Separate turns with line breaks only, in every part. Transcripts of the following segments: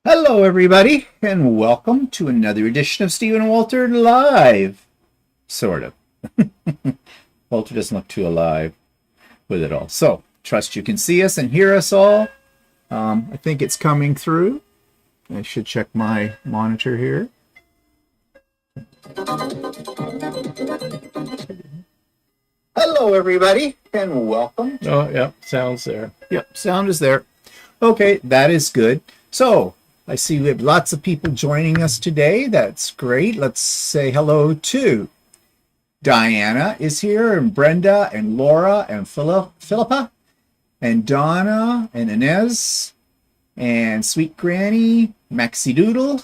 Hello, everybody, and welcome to another edition of Stephen and Walter Live. Sort of. Walter doesn't look too alive with it all. So, trust you can see us and hear us all. I think it's coming through. I should check my monitor here. Hello, everybody, and welcome.
Oh, yep, sound's there.
Yep, sound is there. Okay, that is good. So, I see we have lots of people joining us today. That's great. Let's say hello to Diana is here, and Brenda, and Laura, and Philippa, and Donna, and Inez, and Sweet Granny, Maxi Doodle,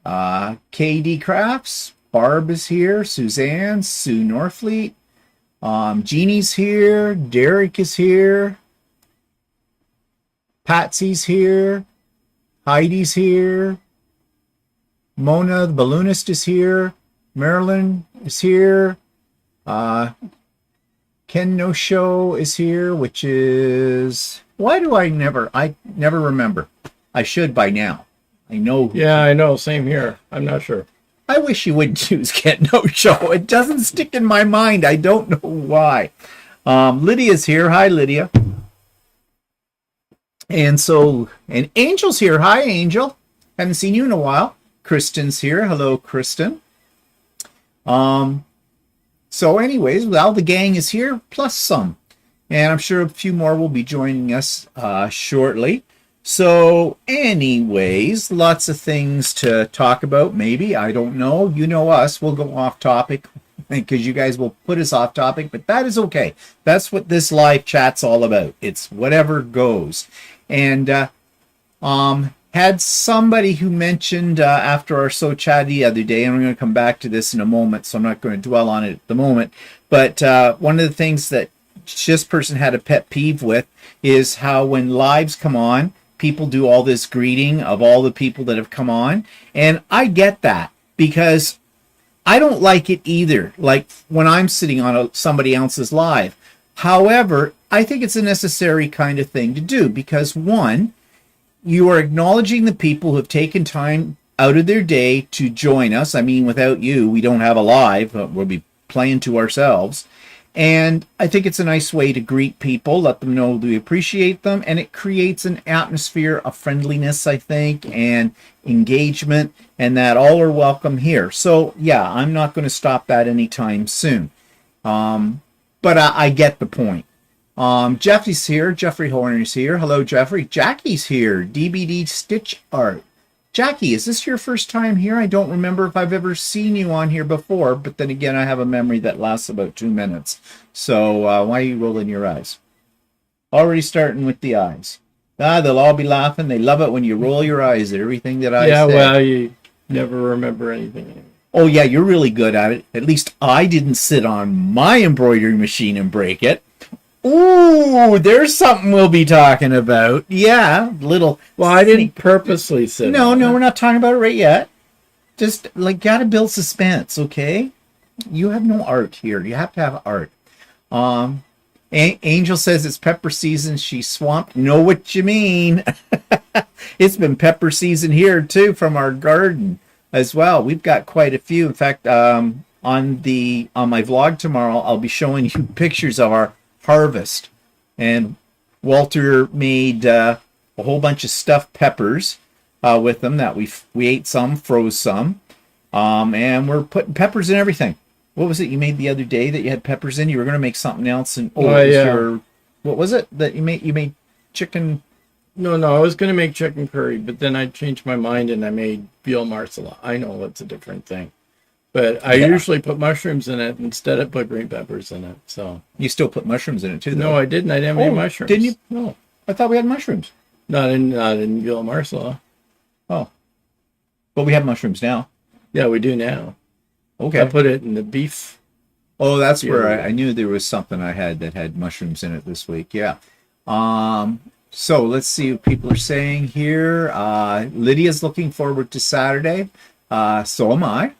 KD Crafts, Barb is here, Suzanne, Sue Norfleet, Jeannie's here, Derek is here, Patsy's here, Heidi's here, Mona the balloonist is here, Marilyn is here, Ken No Show is here, which is, why do I never remember. I should by now. I know.
Yeah, I know, same here. I'm not sure.
I wish you wouldn't use Ken No Show. It doesn't stick in my mind. I don't know why. Lydia's here. Hi, Lydia. And Angel's here. Hi, Angel. Haven't seen you in a while. Kristen's here. Hello, Kristen. So anyways, well, the gang is here, plus some. And I'm sure a few more will be joining us shortly. So anyways, lots of things to talk about, maybe. I don't know. You know us. We'll go off topic because you guys will put us off topic, but that is okay. That's what this live chat's all about. It's whatever goes. And had somebody who mentioned after our So Chatty the other day, and I'm going to come back to this in a moment, so I'm not going to dwell on it at the moment, but one of the things that this person had a pet peeve with is how when lives come on, people do all this greeting of all the people that have come on, and I get that because I don't like it either, like when I'm sitting on somebody else's live. However, I think it's a necessary kind of thing to do because, one, you are acknowledging the people who have taken time out of their day to join us. I mean, without you, we don't have a live. We'll be playing to ourselves. And I think it's a nice way to greet people, let them know we appreciate them, and it creates an atmosphere of friendliness, I think, and engagement, and that all are welcome here. So, yeah, I'm not going to stop that anytime soon. But I get the point. Jeffrey's here. Jeffrey Horner's here. Hello, Jeffrey. Jackie's here. DBD Stitch Art. Jackie, is this your first time here? I don't remember if I've ever seen you on here before, but then again, I have a memory that lasts about 2 minutes. So why are you rolling your eyes? Already starting with the eyes. They'll all be laughing. They love it when you roll your eyes at everything that I say.
Yeah, well, you never remember anything.
Oh, yeah, you're really good at it. At least I didn't sit on my embroidery machine and break it. Ooh, there's something we'll be talking about. Yeah, little.
Well, I didn't purposely sit.
No, we're not talking about it right yet. Just like gotta build suspense, okay? You have no art here. You have to have art. Angel says it's pepper season. She's swamped. Know what you mean? It's been pepper season here too from our garden as well. We've got quite a few. In fact, on my vlog tomorrow, I'll be showing you pictures of our harvest, and Walter made a whole bunch of stuffed peppers with them that we ate some, froze some, and we're putting peppers in everything. what was it you made the other day that you had peppers in? You were going to make something else, and
Oh,
it was
yeah.
your, what was it that you made? You made chicken.
No, I was going to make chicken curry, but then I changed my mind and I made veal marsala. I know it's a different thing. But I
Yeah.
usually put mushrooms in it instead of put green peppers in it. So
You still put mushrooms in it too, though.
no, I didn't. I didn't make mushrooms.
Didn't you?
No,
I thought we had mushrooms.
not in veal marsala.
Oh, but we have mushrooms now.
Yeah, we do now.
Okay.
I put it in the beef.
Oh, that's
Yeah.
where I knew there was something I had that had mushrooms in it this week. Yeah. So let's see what people are saying here. Lydia's looking forward to Saturday. So am I.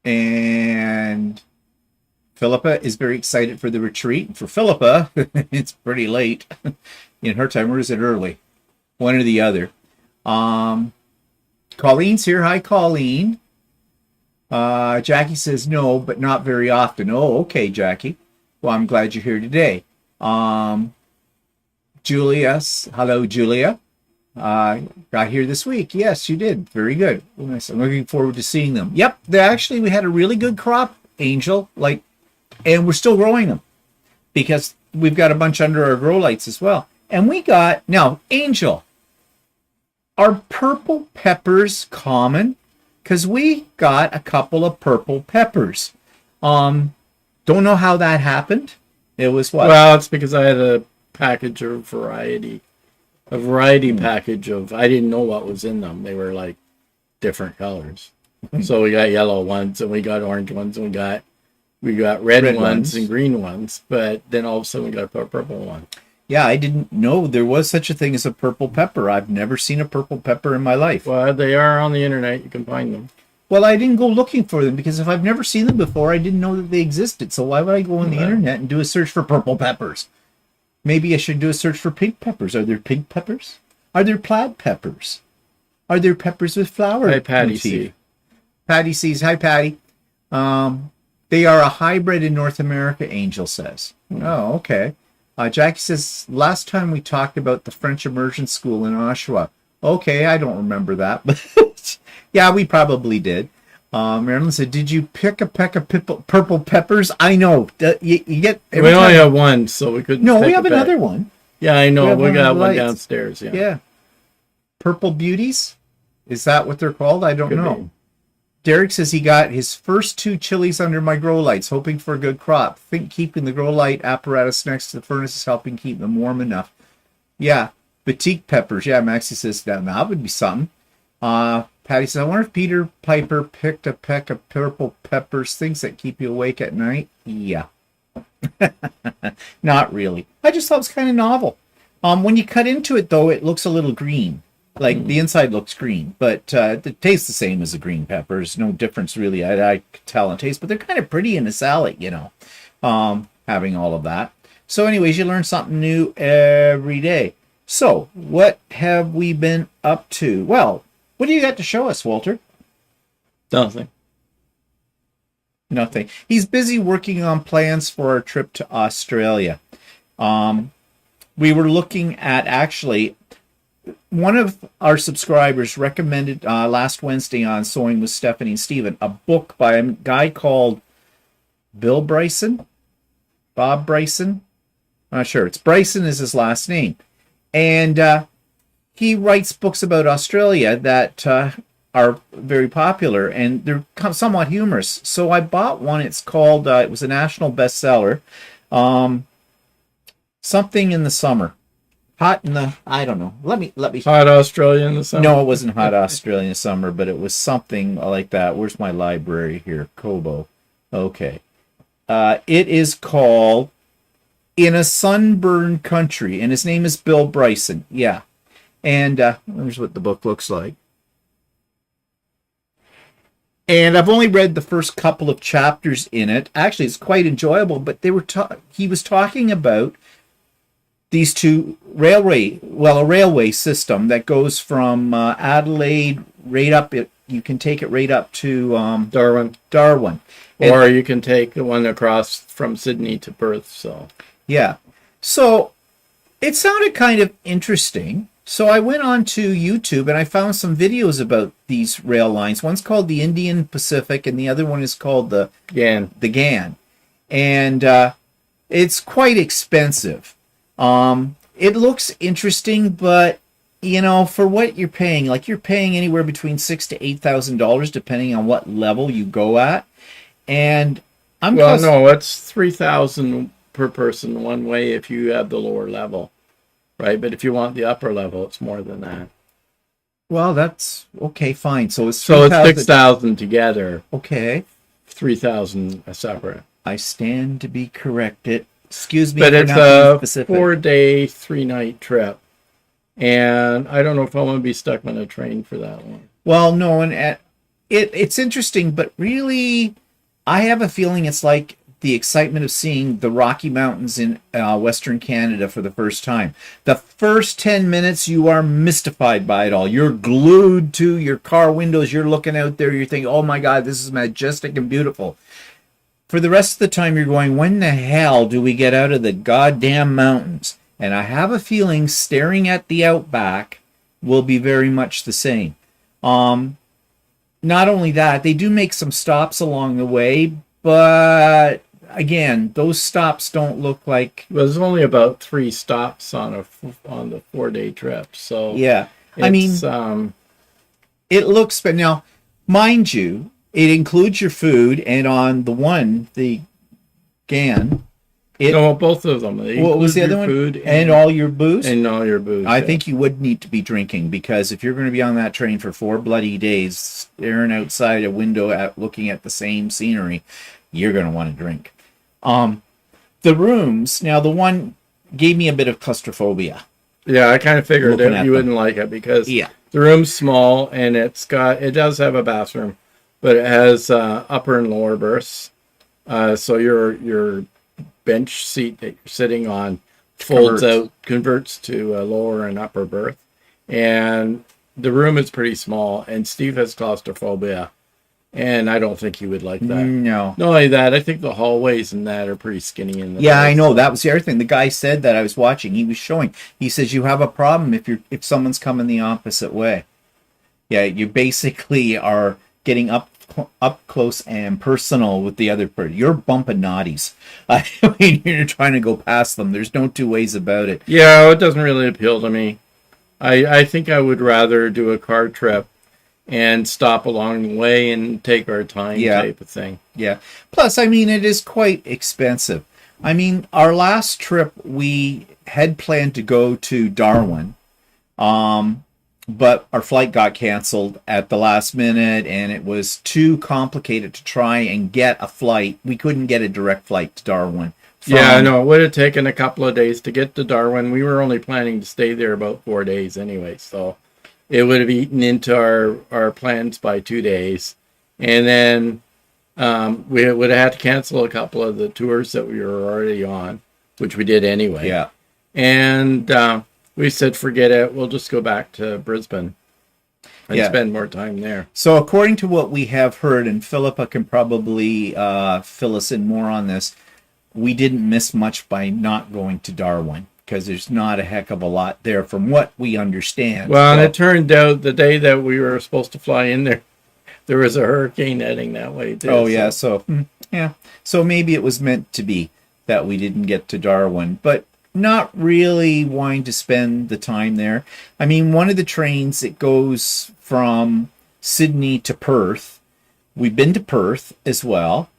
And Philippa is very excited for the retreat. For Philippa, it's pretty late in her time, or is it early? One or the other. Colleen's here. Hi, Colleen. Jackie says no, but not very often. Oh, okay, Jackie. Well, I'm glad you're here today. Julius, hello, Julia. Got here this week. Yes, you did. Very good. Nice. I'm looking forward to seeing them. Yep, we had a really good crop, Angel. And we're still growing them because we've got a bunch under our grow lights as well. And we got now, Angel. Are purple peppers common? Because we got a couple of purple peppers. Don't know how that happened. It was what?
Well, it's because I had a package of variety. A variety package of, I didn't know what was in them. They were like different colors. So we got yellow ones and we got orange ones and we got red ones and green ones. But then all of a sudden we got a purple one.
Yeah, I didn't know there was such a thing as a purple pepper. I've never seen a purple pepper in my life.
Well, they are on the internet. You can find them.
Well, I didn't go looking for them because if I've never seen them before, I didn't know that they existed. So why would I go on the internet and do a search for purple peppers? Maybe I should do a search for pink peppers. Are there pink peppers? Are there plaid peppers? Are there peppers with flower?
Hi, Patty
motif?
C.
Patty sees. Hi, Patty. They are a hybrid in North America, Angel says. Oh, okay. Jackie says, last time we talked about the French immersion school in Oshawa. Okay, I don't remember that, but yeah, we probably did. Marilyn said, did you pick a peck of purple peppers? I know. You get
We only have one, so we couldn't.
No,
pick
we
a
have
peck.
another one.
Yeah, I know. We got one
lights.
downstairs. Yeah.
Yeah. Purple beauties? Is that what they're called? I don't
Could
know.
be.
Derek says he got his first 2 chilies under my grow lights, hoping for a good crop. Think keeping the grow light apparatus next to the furnace is helping keep them warm enough. Yeah. Batik peppers. Yeah, Maxie says that would be something. Patty says, I wonder if Peter Piper picked a peck of purple peppers, things that keep you awake at night. Yeah. Not really. I just thought it was kind of novel. When you cut into it, though, it looks a little green. Like the inside looks green, but it tastes the same as a green pepper. There's no difference really. I could tell in taste, but they're kind of pretty in a salad, having all of that. So anyways, you learn something new every day. So what have we been up to? Well, what do you got to show us, Walter?
Nothing.
Nothing. He's busy working on plans for our trip to Australia. We were looking at actually... One of our subscribers recommended last Wednesday on Sewing with Stephanie and Stephen a book by a guy called Bob Bryson. I'm not sure. It's Bryson is his last name. And he writes books about Australia that are very popular, and they're somewhat humorous. So I bought one. It's called, it was a national bestseller, Something in the Summer. Hot in the, I don't know. Let me.
Hot Australia in the summer.
No, it wasn't Hot Australian Summer, but it was something like that. Where's my library here? Kobo. Okay. It is called In a Sunburned Country, and his name is Bill Bryson. Yeah. And here's what the book looks like. And I've only read the first couple of chapters in it. Actually, it's quite enjoyable, but he was talking about these two a railway system that goes from Adelaide right up. You can take it right up to Darwin.
Or you can take the one across from Sydney to Perth. So
yeah. So it sounded kind of interesting. So I went on to YouTube and I found some videos about these rail lines. One's called the Indian Pacific and the other one is called the GAN. And it's quite expensive. It looks interesting, but for what you're paying, like you're paying anywhere between $6,000 to $8,000 depending on what level you go at. And
no, it's $3,000 per person one way if you have the lower level, right? But if you want the upper level, it's more than that.
Well, that's okay, fine. So it's
$6,000 together.
Okay,
$3,000 a separate.
I stand to be corrected. Excuse me,
but
for
it's
not
a
being specific.
4-day, 3-night trip, and I don't know if I want to be stuck on a train for that long.
Well, no, and it's interesting, but really, I have a feeling it's like the excitement of seeing the Rocky Mountains in Western Canada for the first time. The first 10 minutes, you are mystified by it all. You're glued to your car windows. You're looking out there. You're thinking, oh my God, this is majestic and beautiful. For the rest of the time, you're going, when the hell do we get out of the goddamn mountains? And I have a feeling staring at the outback will be very much the same. Not only that, they do make some stops along the way, but again, those stops don't look like.
Well, there's only about 3 stops on the 4-day trip, so
yeah. I mean, it looks. But now, mind you, it includes your food, and on the GAN.
No, both of them.
What was the other one?
Food
and all your booze?
And all your booze.
I think you would need to be drinking, because if you're going to be on that train for 4 bloody days, staring outside a window looking at the same scenery, you're going to want to drink. The rooms, now the one gave me a bit of claustrophobia.
Yeah, I kind of figured that you wouldn't like it, because the room's small and it does have a bathroom, but it has upper and lower berths. So your bench seat that you're sitting on converts to a lower and upper berth, and the room is pretty small, and Steve has claustrophobia, and I don't think he would like that.
No.
Not only that, I think the hallways and that are pretty skinny in the
I know, that was the other thing. The guy said that I was watching, he was showing, he says you have a problem if someone's coming the opposite way. Yeah, you basically are getting up close and personal with the other person. You're bumping naughties. I mean, you're trying to go past them. There's no two ways about it.
Yeah, it doesn't really appeal to me. I think I would rather do a car trip and stop along the way and take our time type of thing.
Yeah. Plus, I mean, it is quite expensive. I mean, our last trip, we had planned to go to Darwin, but our flight got canceled at the last minute, and it was too complicated to try and get a flight. We couldn't get a direct flight to Darwin.
Yeah, I know. It would have taken a couple of days to get to Darwin. We were only planning to stay there about 4 days anyway, so it would have eaten into our plans by 2 days. And then we would have had to cancel a couple of the tours that we were already on, which we did anyway.
Yeah.
And we said, forget it. We'll just go back to Brisbane and spend more time there.
So according to what we have heard, and Philippa can probably fill us in more on this, we didn't miss much by not going to Darwin, because there's not a heck of a lot there from what we understand.
Well, and it turned out the day that we were supposed to fly in there was a hurricane heading that way too.
Oh, yeah. So maybe it was meant to be that we didn't get to Darwin, but not really wanting to spend the time there. I mean, one of the trains, it goes from Sydney to Perth. We've been to Perth as well.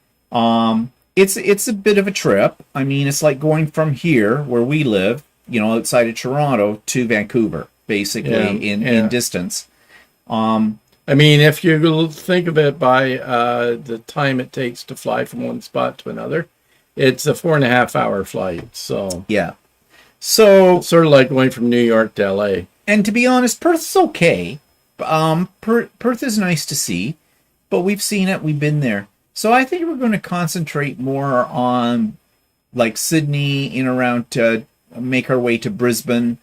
It's a bit of a trip. I mean, it's like going from here, where we live, outside of Toronto, to Vancouver, basically, in distance.
I mean, if you think of it by the time it takes to fly from one spot to another, it's a 4.5-hour flight. So
so
it's sort of like going from New York to LA.
And to be honest, Perth's okay. Perth is nice to see, but we've seen it. We've been there. So I think we're going to concentrate more on like Sydney in around to make our way to Brisbane.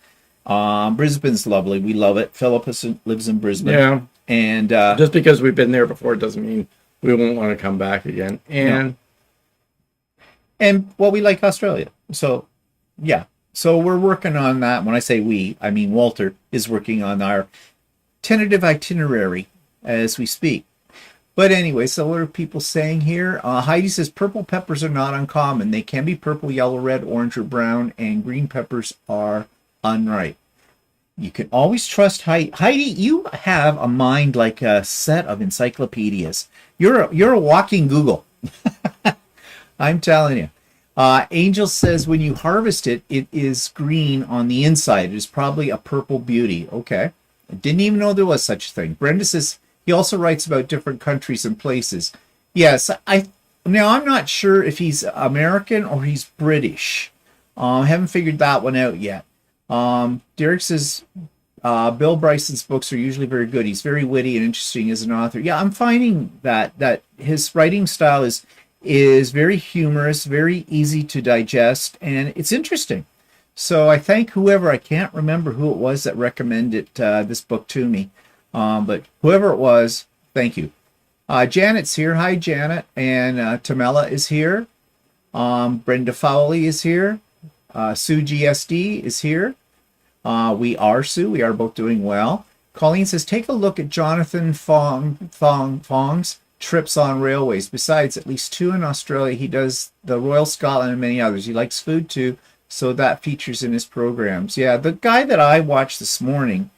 Brisbane's lovely. We love it. Philippa lives in Brisbane.
Yeah.
And
just because we've been there before doesn't mean we won't want to come back again. And
we like Australia. So So we're working on that. When I say we, I mean Walter is working on our tentative itinerary as we speak. But anyway, so what are people saying here? Heidi says purple peppers are not uncommon. They can be purple, yellow, red, orange, or brown, and green peppers are unripe. You can always trust Heidi. Heidi, you have a mind like a set of encyclopedias. You're a walking Google. I'm telling you. Angel says when you harvest it, it is green on the inside. It is probably a purple beauty. Okay. I didn't even know there was such a thing. Brenda says he also writes about different countries and places. Yes, now I'm not sure if he's American or he's British. I haven't figured that one out yet. Derek says Bill Bryson's books are usually very good. He's very witty and interesting as an author. Yeah, I'm finding that his writing style is very humorous, very easy to digest, and it's interesting. So I thank whoever, I can't remember who it was that recommended this book to me, but whoever it was, thank you. Janet's here. Hi, Janet. And Tamela is here. Brenda Fowley is here. Sue GSD is here. We are Sue. We are both doing well. Colleen says, take a look at Jonathan Fong's trips on railways. Besides at least 2 in Australia, he does the Royal Scotland and many others. He likes food too, so that features in his programs. Yeah, the guy that I watched this morning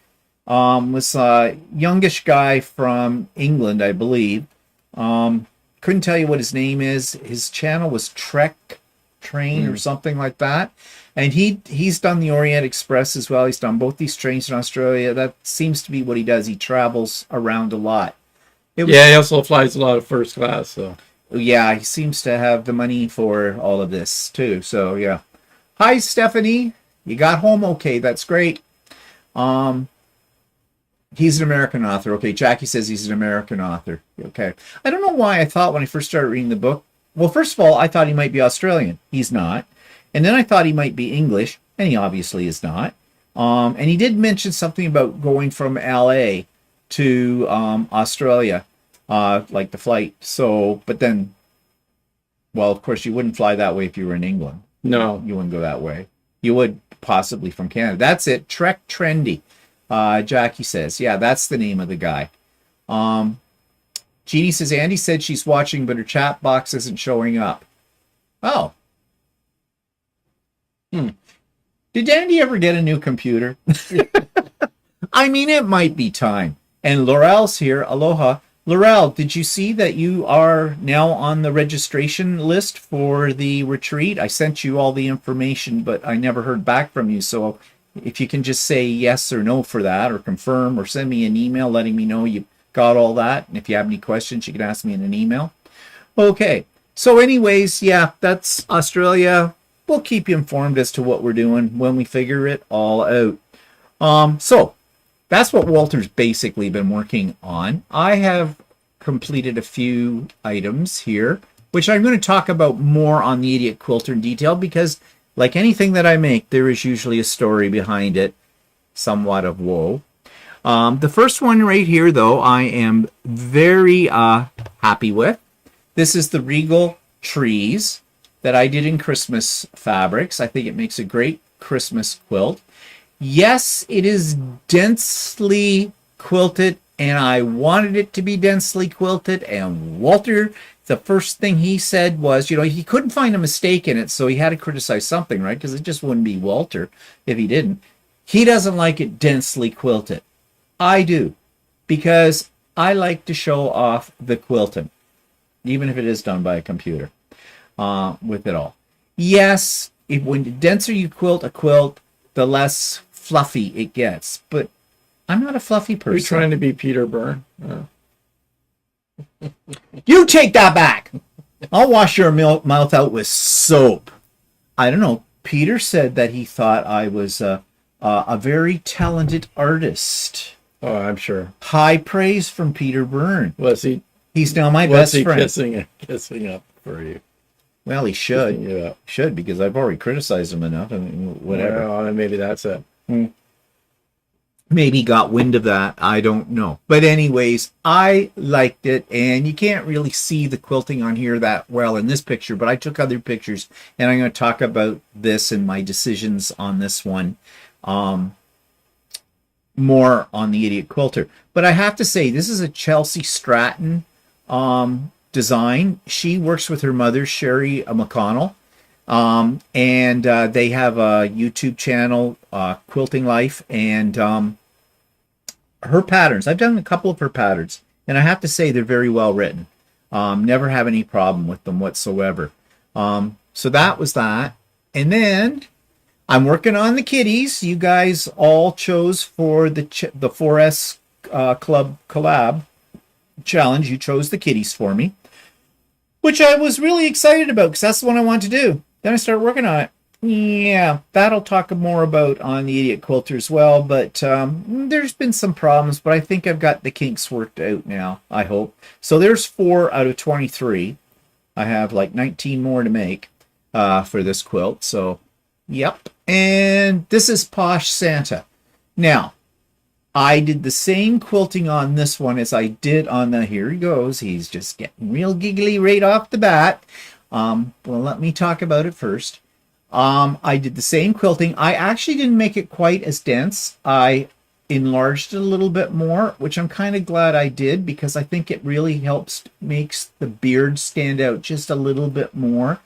was a youngish guy from England, I believe. Couldn't tell you what his name is. His channel was Trek Train or something like that. And he's done the Orient Express as well. He's done both these trains in Australia. That seems to be what he does. He travels around a lot.
He also flies a lot of first class. So
yeah, he seems to have the money for all of this too. So yeah. Hi, Stephanie. You got home okay. That's great. He's an American author. Okay, Jackie says he's an American author. Okay. I don't know why I thought when I first started reading the book. Well, first of all, I thought he might be Australian. He's not. And then I thought he might be English, and he obviously is not. And he did mention something about going from LA to Australia, like the flight. So, but then, well, of course, you wouldn't fly that way if you were in England.
no,
You wouldn't go that way. You would possibly from Canada. That's it. Trek Trendy. Jackie says, yeah, that's the name of the guy. Jeannie says, Andy said she's watching, but her chat box isn't showing up. Oh. Did Andy ever get a new computer? I mean, it might be time. And Laurel's here. Aloha. Laurel, did you see that you are now on the registration list for the retreat? I sent you all the information, but I never heard back from you. So if you can just say yes or no for that, or confirm, or send me an email letting me know you got all that. And if you have any questions, you can ask me in an email. Okay. So anyways, yeah, that's Australia. We'll keep you informed as to what we're doing when we figure it all out. So that's what Walter's basically been working on. I have completed a few items here, which I'm going to talk about more on the Idiot Quilter in detail, because like anything that I make, there is usually a story behind it, somewhat of woe. The first one right here, though, I am very happy with. This is the Regal Trees that I did in Christmas fabrics. I think it makes a great Christmas quilt. Yes, it is densely quilted, and I wanted it to be densely quilted. And Walter, the first thing he said was, he couldn't find a mistake in it, so he had to criticize something, right? Because it just wouldn't be Walter if he didn't. He doesn't like it densely quilted. I do, because I like to show off the quilting, even if it is done by a computer, with it all. Yes, when the denser you quilt a quilt, the less fluffy it gets. But I'm not a fluffy person.
you're trying to be Peter Byrne.
You take that back. I'll wash your mouth out with soap. I don't know. Peter said that he thought I was a very talented artist.
Oh, I'm sure.
High praise from Peter Byrne.
Was he?
He's now my best friend.
Kissing up for you?
Well, he should.
Yeah.
Should, because I've already criticized him enough. I mean, whatever.
Well, maybe that's it.
maybe got wind of that. I don't know. But anyways, I liked it, and you can't really see the quilting on here that well in this picture, but I took other pictures, and I'm going to talk about this and my decisions on this one more on the Idiot Quilter. But I have to say, this is a Chelsea Stratton design. She works with her mother, Sherry McConnell. And they have a YouTube channel, Quilting Life, and her patterns. I've done a couple of her patterns, and I have to say they're very well written. Never have any problem with them whatsoever. So that was that. And then I'm working on the kitties. You guys all chose for the 4S Club collab challenge. You chose the kitties for me, which I was really excited about because that's the one I wanted to do. Then I started working on it. Yeah, that'll talk more about on the Idiot Quilter as well, but there's been some problems, but I think I've got the kinks worked out now, I hope. So there's 4 out of 23. I have like 19 more to make for this quilt, so yep. And this is Posh Santa. Now, I did the same quilting on this one as I did on the, here he goes, he's just getting real giggly right off the bat. Well, let me talk about it first. I did the same quilting. I actually didn't make it quite as dense. I enlarged it a little bit more, which I'm kind of glad I did because I think it really makes the beard stand out just a little bit more.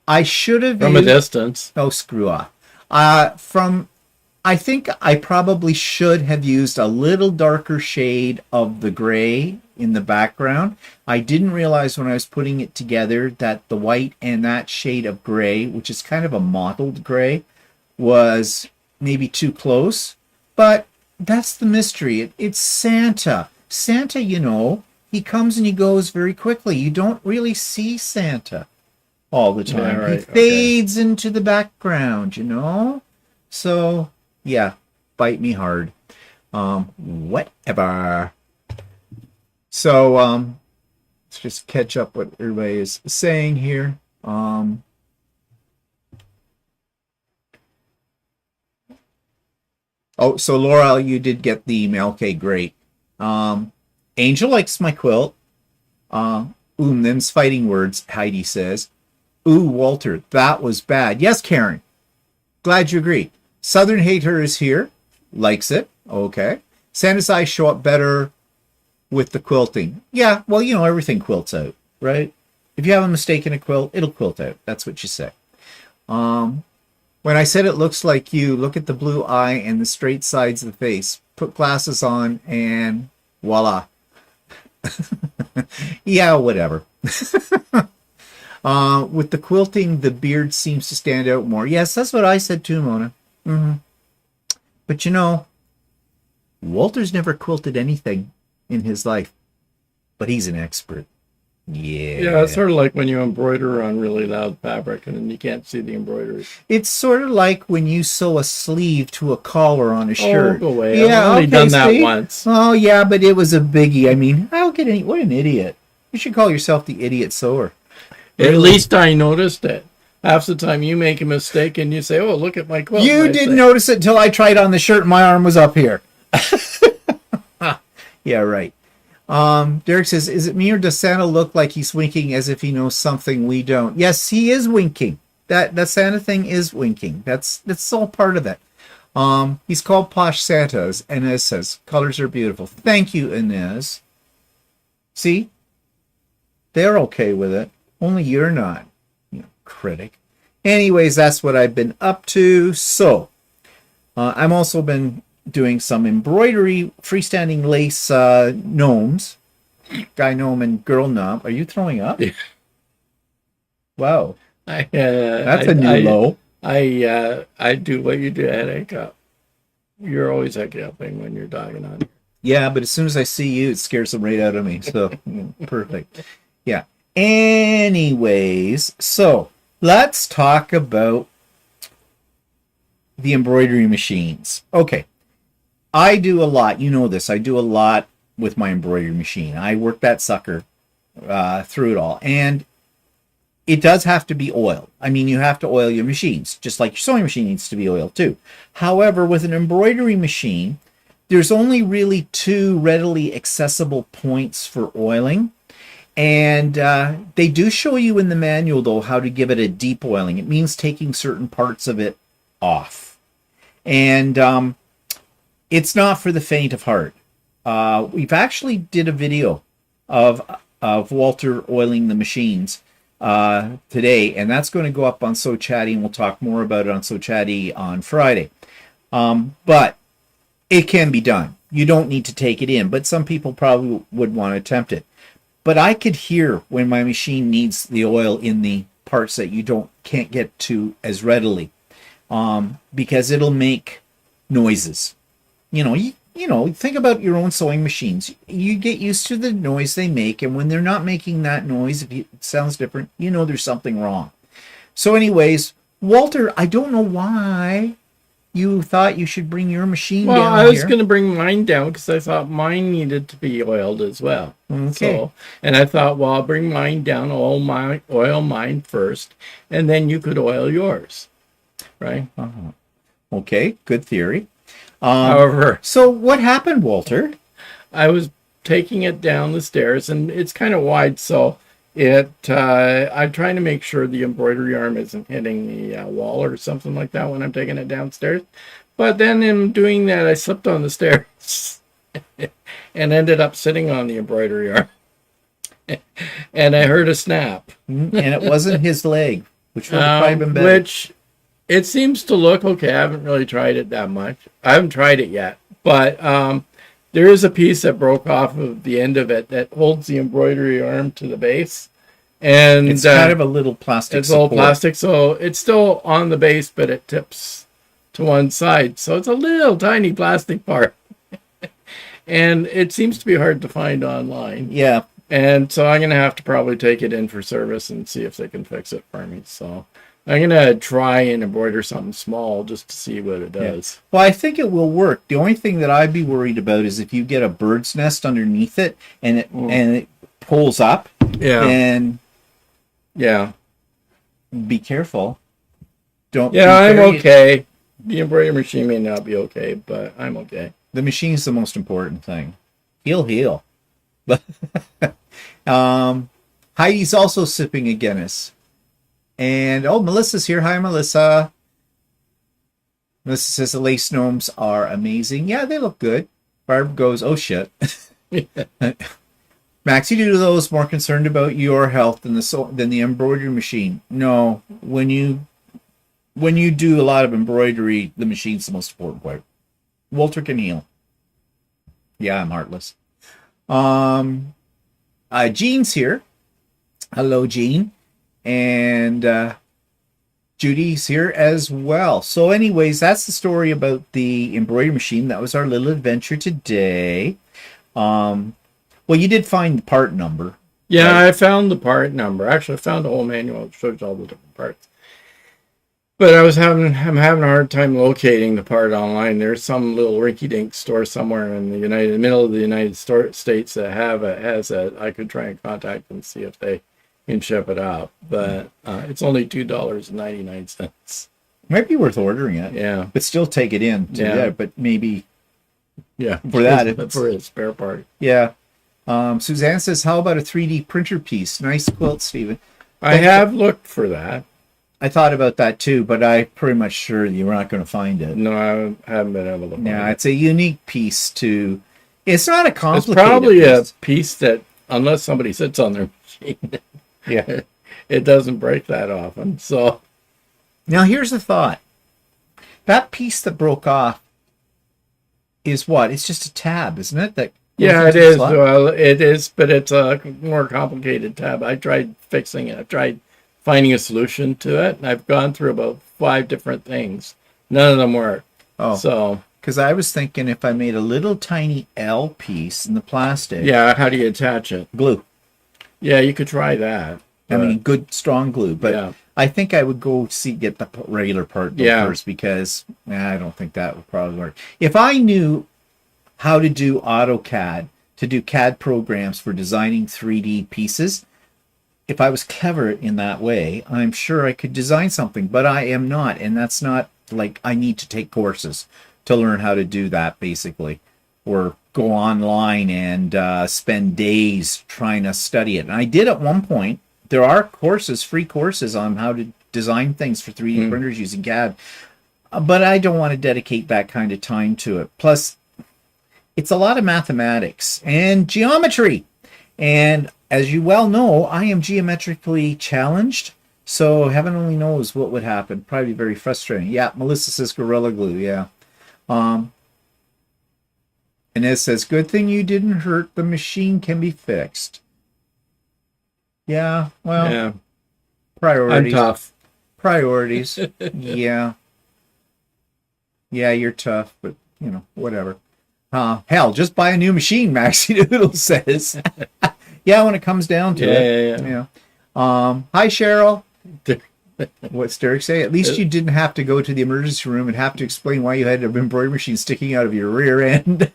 I should have
from a distance.
Oh, screw off. I think I probably should have used a little darker shade of the gray in the background. I didn't realize when I was putting it together that the white and that shade of gray, which is kind of a mottled gray, was maybe too close. But that's the mystery. It's Santa. Santa, you know, he comes and he goes very quickly. You don't really see Santa all the time. Yeah, right. He fades into the background, you know? So, yeah, bite me hard. Whatever. So, let's just catch up what everybody is saying here. Oh, so Laura, you did get the email. Okay, great. Angel likes my quilt. Them's fighting words, Heidi says. Ooh, Walter, that was bad. Yes, Karen. Glad you agree. Southern Hater is here. Likes it. Okay. Santa's eyes show up better with the quilting. Yeah, well, you know, everything quilts out, right? If you have a mistake in a quilt, it'll quilt out. That's what you say. When I said it looks like you, look at the blue eye and the straight sides of the face. Put glasses on and voila. Yeah, whatever. With the quilting, the beard seems to stand out more. Yes, that's what I said too, Mona. Mm-hmm. But you know, Walter's never quilted anything in his life, but he's an expert.
Yeah, it's sort of like when you embroider on really loud fabric and then you can't see the embroidery.
It's sort of like when you sew a sleeve to a collar on a shirt.
Oh, go away. Yeah, I've only done that once.
Oh, yeah, but it was a biggie. I mean, what an idiot. You should call yourself the idiot sewer.
Really? At least I noticed it. Half the time you make a mistake and you say, oh, look at my quilt.
You didn't notice it until I tried on the shirt and my arm was up here. Yeah, right. Derek says, is it me or does Santa look like he's winking as if he knows something we don't? Yes, he is winking. That Santa thing is winking. That's all part of it. He's called Posh Santa, as Inez says. Colors are beautiful. Thank you, Inez. See? They're okay with it. Only you're not. Critic. Anyways, that's what I've been up to. So, I've also been doing some embroidery, freestanding lace gnomes. Guy gnome and girl gnome. Are you throwing up? Yeah. Wow. That's a new low.
I do what you do at headache up. You're always hiccuping when you're talking on.
Yeah, but as soon as I see you, it scares them right out of me. So, perfect. Yeah. Anyways, so let's talk about the embroidery machines. Okay. I do a lot. You know this. I do a lot with my embroidery machine. I work that sucker through it all. And it does have to be oiled. I mean, you have to oil your machines, just like your sewing machine needs to be oiled too. However, with an embroidery machine, there's only really two readily accessible points for oiling. And they do show you in the manual, though, how to give it a deep oiling. It means taking certain parts of it off. And it's not for the faint of heart. We've actually did a video of Walter oiling the machines today, and that's going to go up on So Chatty, and we'll talk more about it on So Chatty on Friday. But it can be done. You don't need to take it in, but some people probably would want to attempt it. But I could hear when my machine needs the oil in the parts that you can't get to as readily, because it'll make noises. You know, think about your own sewing machines. You get used to the noise they make, and when they're not making that noise, if it sounds different, you know there's something wrong. So anyways, Walter, I don't know why you thought you should bring your machine down here.
Well, I was going to bring mine down because I thought mine needed to be oiled as well.
Okay.
So, and I thought, well, I'll bring mine down, oil mine first, and then you could oil yours, right?
Okay, good theory.
However,
so what happened, Walter?
I was taking it down the stairs, and it's kind of wide, so I'm trying to make sure the embroidery arm isn't hitting the wall or something like that when I'm taking it downstairs. But then in doing that, I slipped on the stairs and ended up sitting on the embroidery arm. And I heard a snap.
And it wasn't his leg, which would have probably been better.
Which it seems to look okay. I haven't really tried it that much. I haven't tried it yet. But there is a piece that broke off of the end of it that holds the embroidery arm to the base. And
it's kind of a little plastic
It's all plastic, so it's still on the base, but it tips to one side. So it's a little tiny plastic part. And it seems to be hard to find online.
Yeah.
And so I'm going to have to probably take it in for service and see if they can fix it for me. So I'm going to try and embroider something small just to see what it does.
Yeah. Well, I think it will work. The only thing that I'd be worried about is if you get a bird's nest underneath it and it pulls up.
Yeah.
And
yeah,
be careful. Don't.
Yeah, I'm okay. The embroidery machine may not be okay, but I'm okay.
The machine's the most important thing. He'll heal. Heidi's also sipping a Guinness. And, Melissa's here. Hi, Melissa. Melissa says the lace gnomes are amazing. Yeah, they look good. Barb goes, oh, shit. Max, you do those more concerned about your health than the embroidery machine. No, when you do a lot of embroidery, the machine's the most important part. Walter can heal. Yeah, I'm heartless. Jean's here. Hello, Jean. And Judy's here as well. So anyways, that's the story about the embroidery machine. That was our little adventure today. Well, you did find the part number.
Yeah, right? I found the part number. Actually, I found the whole manual. It shows all the different parts. But I'm having a hard time locating the part online. There's some little rinky-dink store somewhere in the middle of the United States that has it. I could try and contact them and see if they can ship it out. But it's only $2.99.
Might be worth ordering it.
Yeah,
but still take it in. But maybe.
Yeah,
for that,
for a spare part.
Yeah. Suzanne says, how about a 3D printer piece? Nice quilt, Stephen.
I have looked for that.
I thought about that too, but I'm pretty much sure you're not going to find it.
No, I haven't been able to find it.
Yeah, it's a unique piece to... It's not a complicated
It's probably
piece.
a piece that, unless somebody sits on their machine,
yeah,
it doesn't break that often. So
now here's the thought. That piece that broke off is what? It's just a tab, isn't it? That
yeah, it is. Well, it is, but it's a more complicated tab. I tried fixing it. I've tried finding a solution to it, and I've gone through about 5 different things. None of them work.
Oh,
so
because I was thinking if I made a little tiny L piece in the plastic.
Yeah, how do you attach it?
Glue.
Yeah, you could try that.
I mean, good strong glue, but
yeah.
I think I would get the regular part first because I don't think that would probably work. If I knew how to do AutoCAD, to do CAD programs for designing 3D pieces, if I was clever in that way, I'm sure I could design something, but I am not. And that's not like I need to take courses to learn how to do that, basically. or go online and spend days trying to study it. And I did at one point. There are courses, free courses on how to design things for 3D printers using CAD, but I don't want to dedicate that kind of time to it. Plus, it's a lot of mathematics and geometry. And as you well know, I am geometrically challenged. So heaven only knows what would happen. Probably very frustrating. Yeah, Melissa says Gorilla Glue. Yeah. Inez says, good thing you didn't hurt. The machine can be fixed. Yeah, well,
Yeah.
priorities.
I'm tough.
Priorities. Yeah. Yeah, you're tough, but, you know, whatever. Hell, just buy a new machine, Maxie Noodle says. Yeah, when it comes down to it.
Yeah.
Hi, Cheryl. What's Derek say? At least you didn't have to go to the emergency room and have to explain why you had an embroidery machine sticking out of your rear end.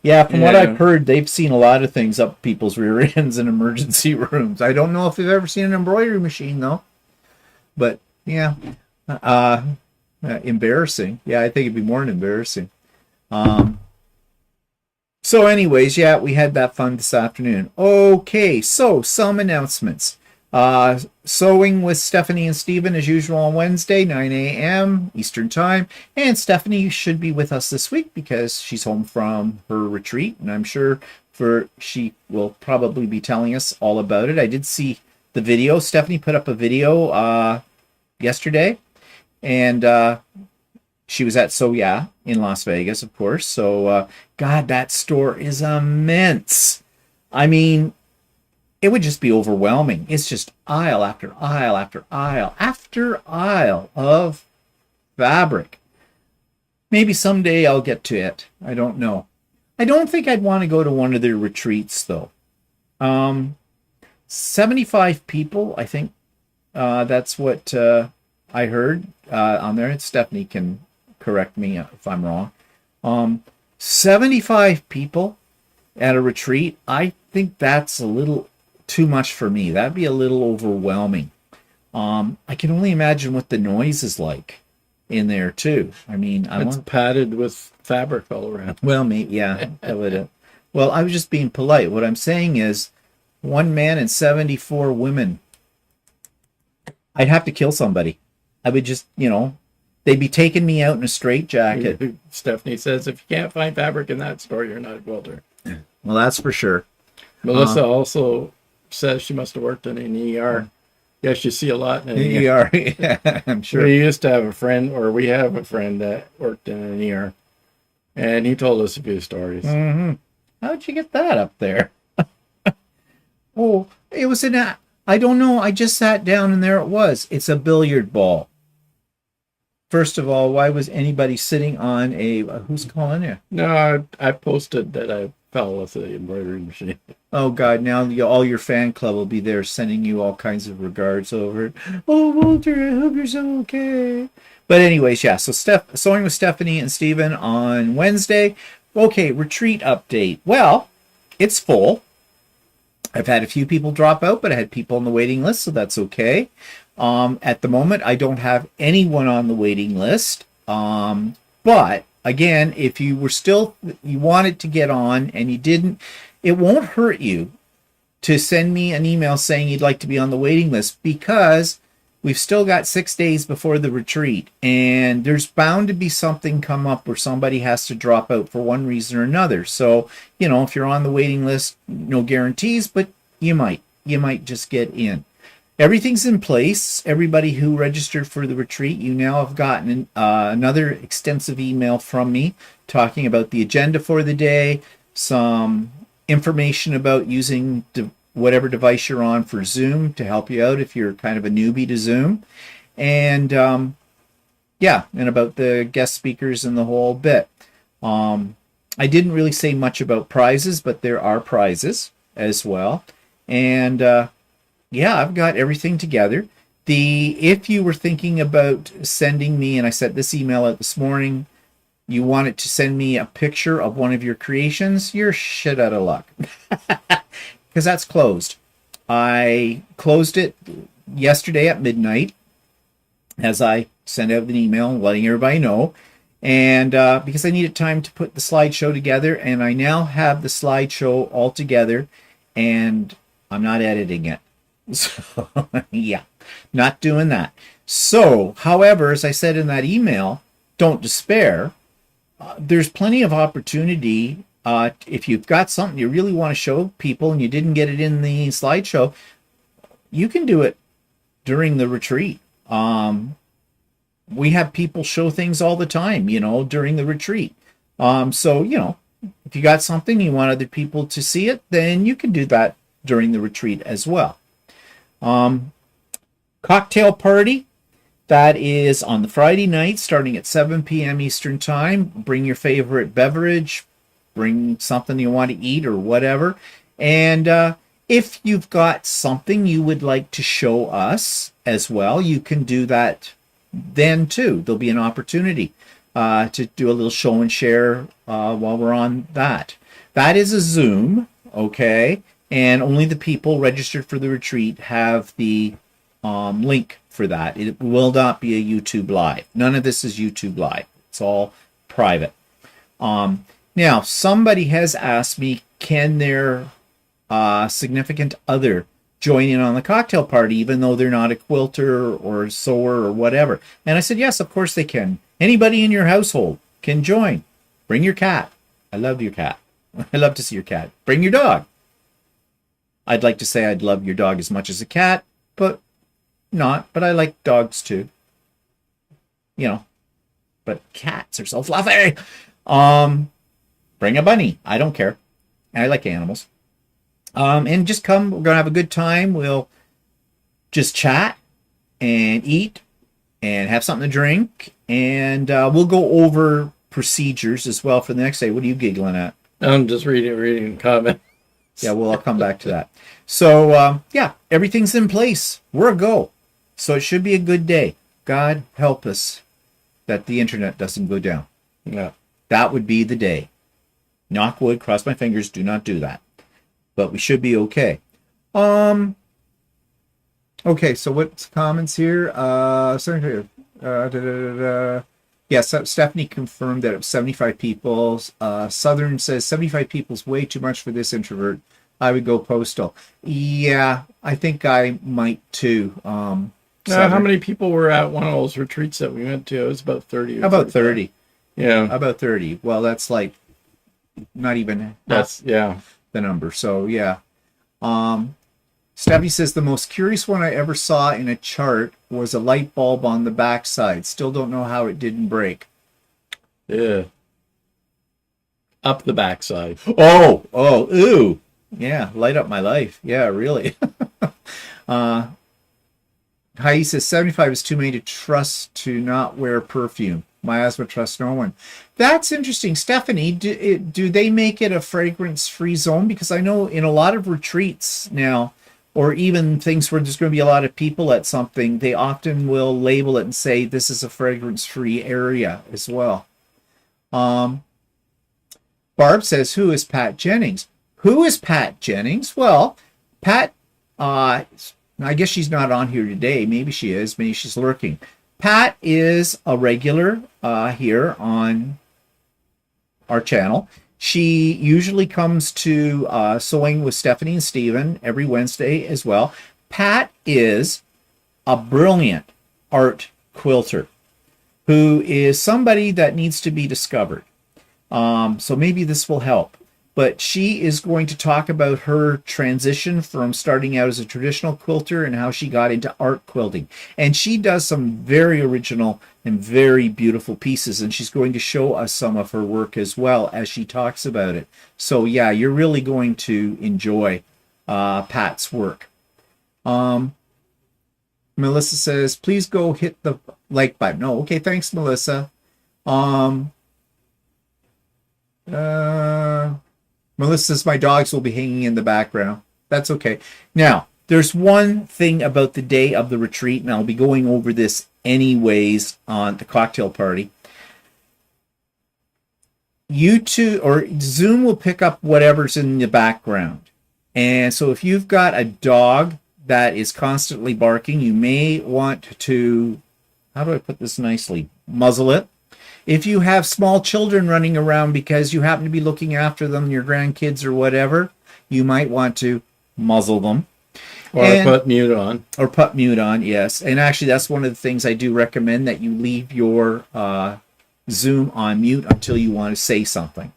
Yeah, from what I've heard, they've seen a lot of things up people's rear ends in emergency rooms. I don't know if they've ever seen an embroidery machine, though. But, yeah. Embarrassing. Yeah, I think it'd be more than embarrassing. So anyways, yeah, we had that fun this afternoon. Okay, so some announcements. Sewing with Stephanie and Stephen as usual on Wednesday, 9 a.m. Eastern Time. And Stephanie should be with us this week because she's home from her retreat. And I'm sure she will probably be telling us all about it. I did see the video. Stephanie put up a video yesterday. And she was at So Yeah in Las Vegas, of course. So, God, that store is immense. I mean, it would just be overwhelming. It's just aisle after aisle after aisle after aisle of fabric. Maybe someday I'll get to it. I don't know. I don't think I'd want to go to one of their retreats, though. 75 people, I think. That's what I heard on there. And Stephanie can correct me if I'm wrong. 75 people at a retreat, I think that's a little too much for me. That'd be a little overwhelming. I can only imagine what the noise is like in there too. I mean,
It's padded with fabric all around.
Well, maybe, yeah. That would. Well, I was just being polite. What I'm saying is, one man and 74 women. I'd have to kill somebody. I would just, they'd be taking me out in a straitjacket.
Stephanie says, if you can't find fabric in that store, you're not a quilter.
Well, that's for sure.
Melissa also says she must have worked in an ER. Yes, you see a lot in an
ER. Yeah, I'm sure.
We used to have a friend, or we have a friend that worked in an ER, and he told us a few stories.
Mm-hmm. How'd you get that up there? Oh, it was I don't know. I just sat down and there it was. It's a billiard ball. First of all, why was anybody sitting on who's calling you?
No, I posted that I fell with the embroidery machine.
Oh, God, now all your fan club will be there sending you all kinds of regards over it. Oh, Walter, I hope you're so okay. But anyways, yeah, so sewing with Stephanie and Stephen on Wednesday. Okay, retreat update. Well, it's full. I've had a few people drop out, but I had people on the waiting list, so that's okay. At the moment, I don't have anyone on the waiting list. But again, if you wanted to get on and you didn't, it won't hurt you to send me an email saying you'd like to be on the waiting list, because we've still got 6 days before the retreat, and there's bound to be something come up where somebody has to drop out for one reason or another. So, if you're on the waiting list, no guarantees, but you might just get in. Everything's in place. Everybody who registered for the retreat, you now have gotten another extensive email from me talking about the agenda for the day, some information about using whatever device you're on for Zoom to help you out if you're kind of a newbie to Zoom, and and about the guest speakers and the whole bit. I didn't really say much about prizes, but there are prizes as well, and I've got everything together. If you were thinking about sending me, and I sent this email out this morning, you wanted to send me a picture of one of your creations, you're shit out of luck. Because that's closed. I closed it yesterday at midnight as I sent out an email letting everybody know. And because I needed time to put the slideshow together, and I now have the slideshow all together, and I'm not editing it. So, yeah, not doing that. So, however, as I said in that email, don't despair. There's plenty of opportunity. If you've got something you really want to show people and you didn't get it in the slideshow, you can do it during the retreat. We have people show things all the time, during the retreat. So, if you got something you want other people to see it, then you can do that during the retreat as well. Cocktail party. That is on the Friday night, starting at 7 p.m. Eastern Time. Bring your favorite beverage, bring something you want to eat or whatever. And if you've got something you would like to show us as well, you can do that then too. There'll be an opportunity to do a little show and share while we're on that. That is a Zoom, okay? And only the people registered for the retreat have the link for that. It will not be a YouTube Live. None of this is YouTube Live. It's all private. Now, somebody has asked me, can their significant other join in on the cocktail party, even though they're not a quilter or sewer or whatever? And I said, yes, of course they can. Anybody in your household can join. Bring your cat. I love your cat. I love to see your cat. Bring your dog. I'd like to say I'd love your dog as much as a cat, but I like dogs too. But cats are so fluffy. Bring a bunny. I don't care. I like animals. And just come. We're going to have a good time. We'll just chat and eat and have something to drink. And we'll go over procedures as well for the next day. What are you giggling at?
I'm just reading comment.
Yeah, well, I'll come back to that. So, everything's in place. We're a go. So it should be a good day. God help us that the internet doesn't go down.
Yeah.
That would be the day. Knock wood, cross my fingers, do not do that. But we should be okay. Okay, so what's comments here? Yes, Stephanie confirmed that it was 75 people. Southern says 75 people is way too much for this introvert. I would go postal. Yeah, I think I might too.
How many people were at one of those retreats that we went to? It was about 30.
About 30.
Yeah.
About 30. Well, that's like not even
the
number. So, yeah. Stephanie says the most curious one I ever saw in a chart was a light bulb on the backside. Still don't know how it didn't break.
Yeah. Up the backside.
Oh, ooh. Yeah, light up my life. Yeah, really. Heidi says 75 is too many to trust to not wear perfume. Miasma trusts no one. That's interesting. Stephanie, do they make it a fragrance-free zone? Because I know in a lot of retreats now, or even things where there's going to be a lot of people at something, they often will label it and say this is a fragrance-free area as well. Barb says, who is Pat Jennings? Who is Pat Jennings? Well, Pat, I guess she's not on here today. Maybe she is. Maybe she's lurking. Pat is a regular here on our channel. She usually comes to Sewing with Stephanie and Stephen every Wednesday as well. Pat is a brilliant art quilter who is somebody that needs to be discovered. So maybe this will help. But she is going to talk about her transition from starting out as a traditional quilter and how she got into art quilting. And she does some very original and very beautiful pieces. And she's going to show us some of her work as well as she talks about it. So yeah, you're really going to enjoy Pat's work. Melissa says, please go hit the like button. Oh, okay. Thanks, Melissa. Melissa says my dogs will be hanging in the background. That's okay. Now, there's one thing about the day of the retreat, and I'll be going over this anyways on the cocktail party. YouTube or Zoom will pick up whatever's in the background. And so if you've got a dog that is constantly barking, you may want to, how do I put this nicely, muzzle it. If you have small children running around because you happen to be looking after them, your grandkids or whatever, you might want to muzzle them.
Or put mute on.
Or put mute on, yes. And actually, that's one of the things I do recommend, that you leave your Zoom on mute until you want to say something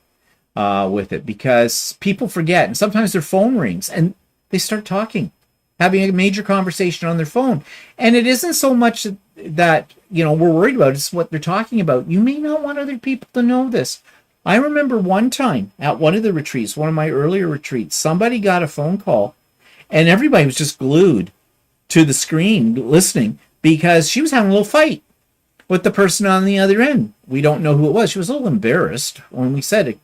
with it, because people forget, and sometimes their phone rings and they start talking, having a major conversation on their phone. And it isn't so much that, we're worried about, it's what they're talking about. You may not want other people to know this. I remember one time at one of the retreats, one of my earlier retreats, somebody got a phone call and everybody was just glued to the screen listening, because she was having a little fight with the person on the other end. We don't know who it was. She was a little embarrassed when we said it,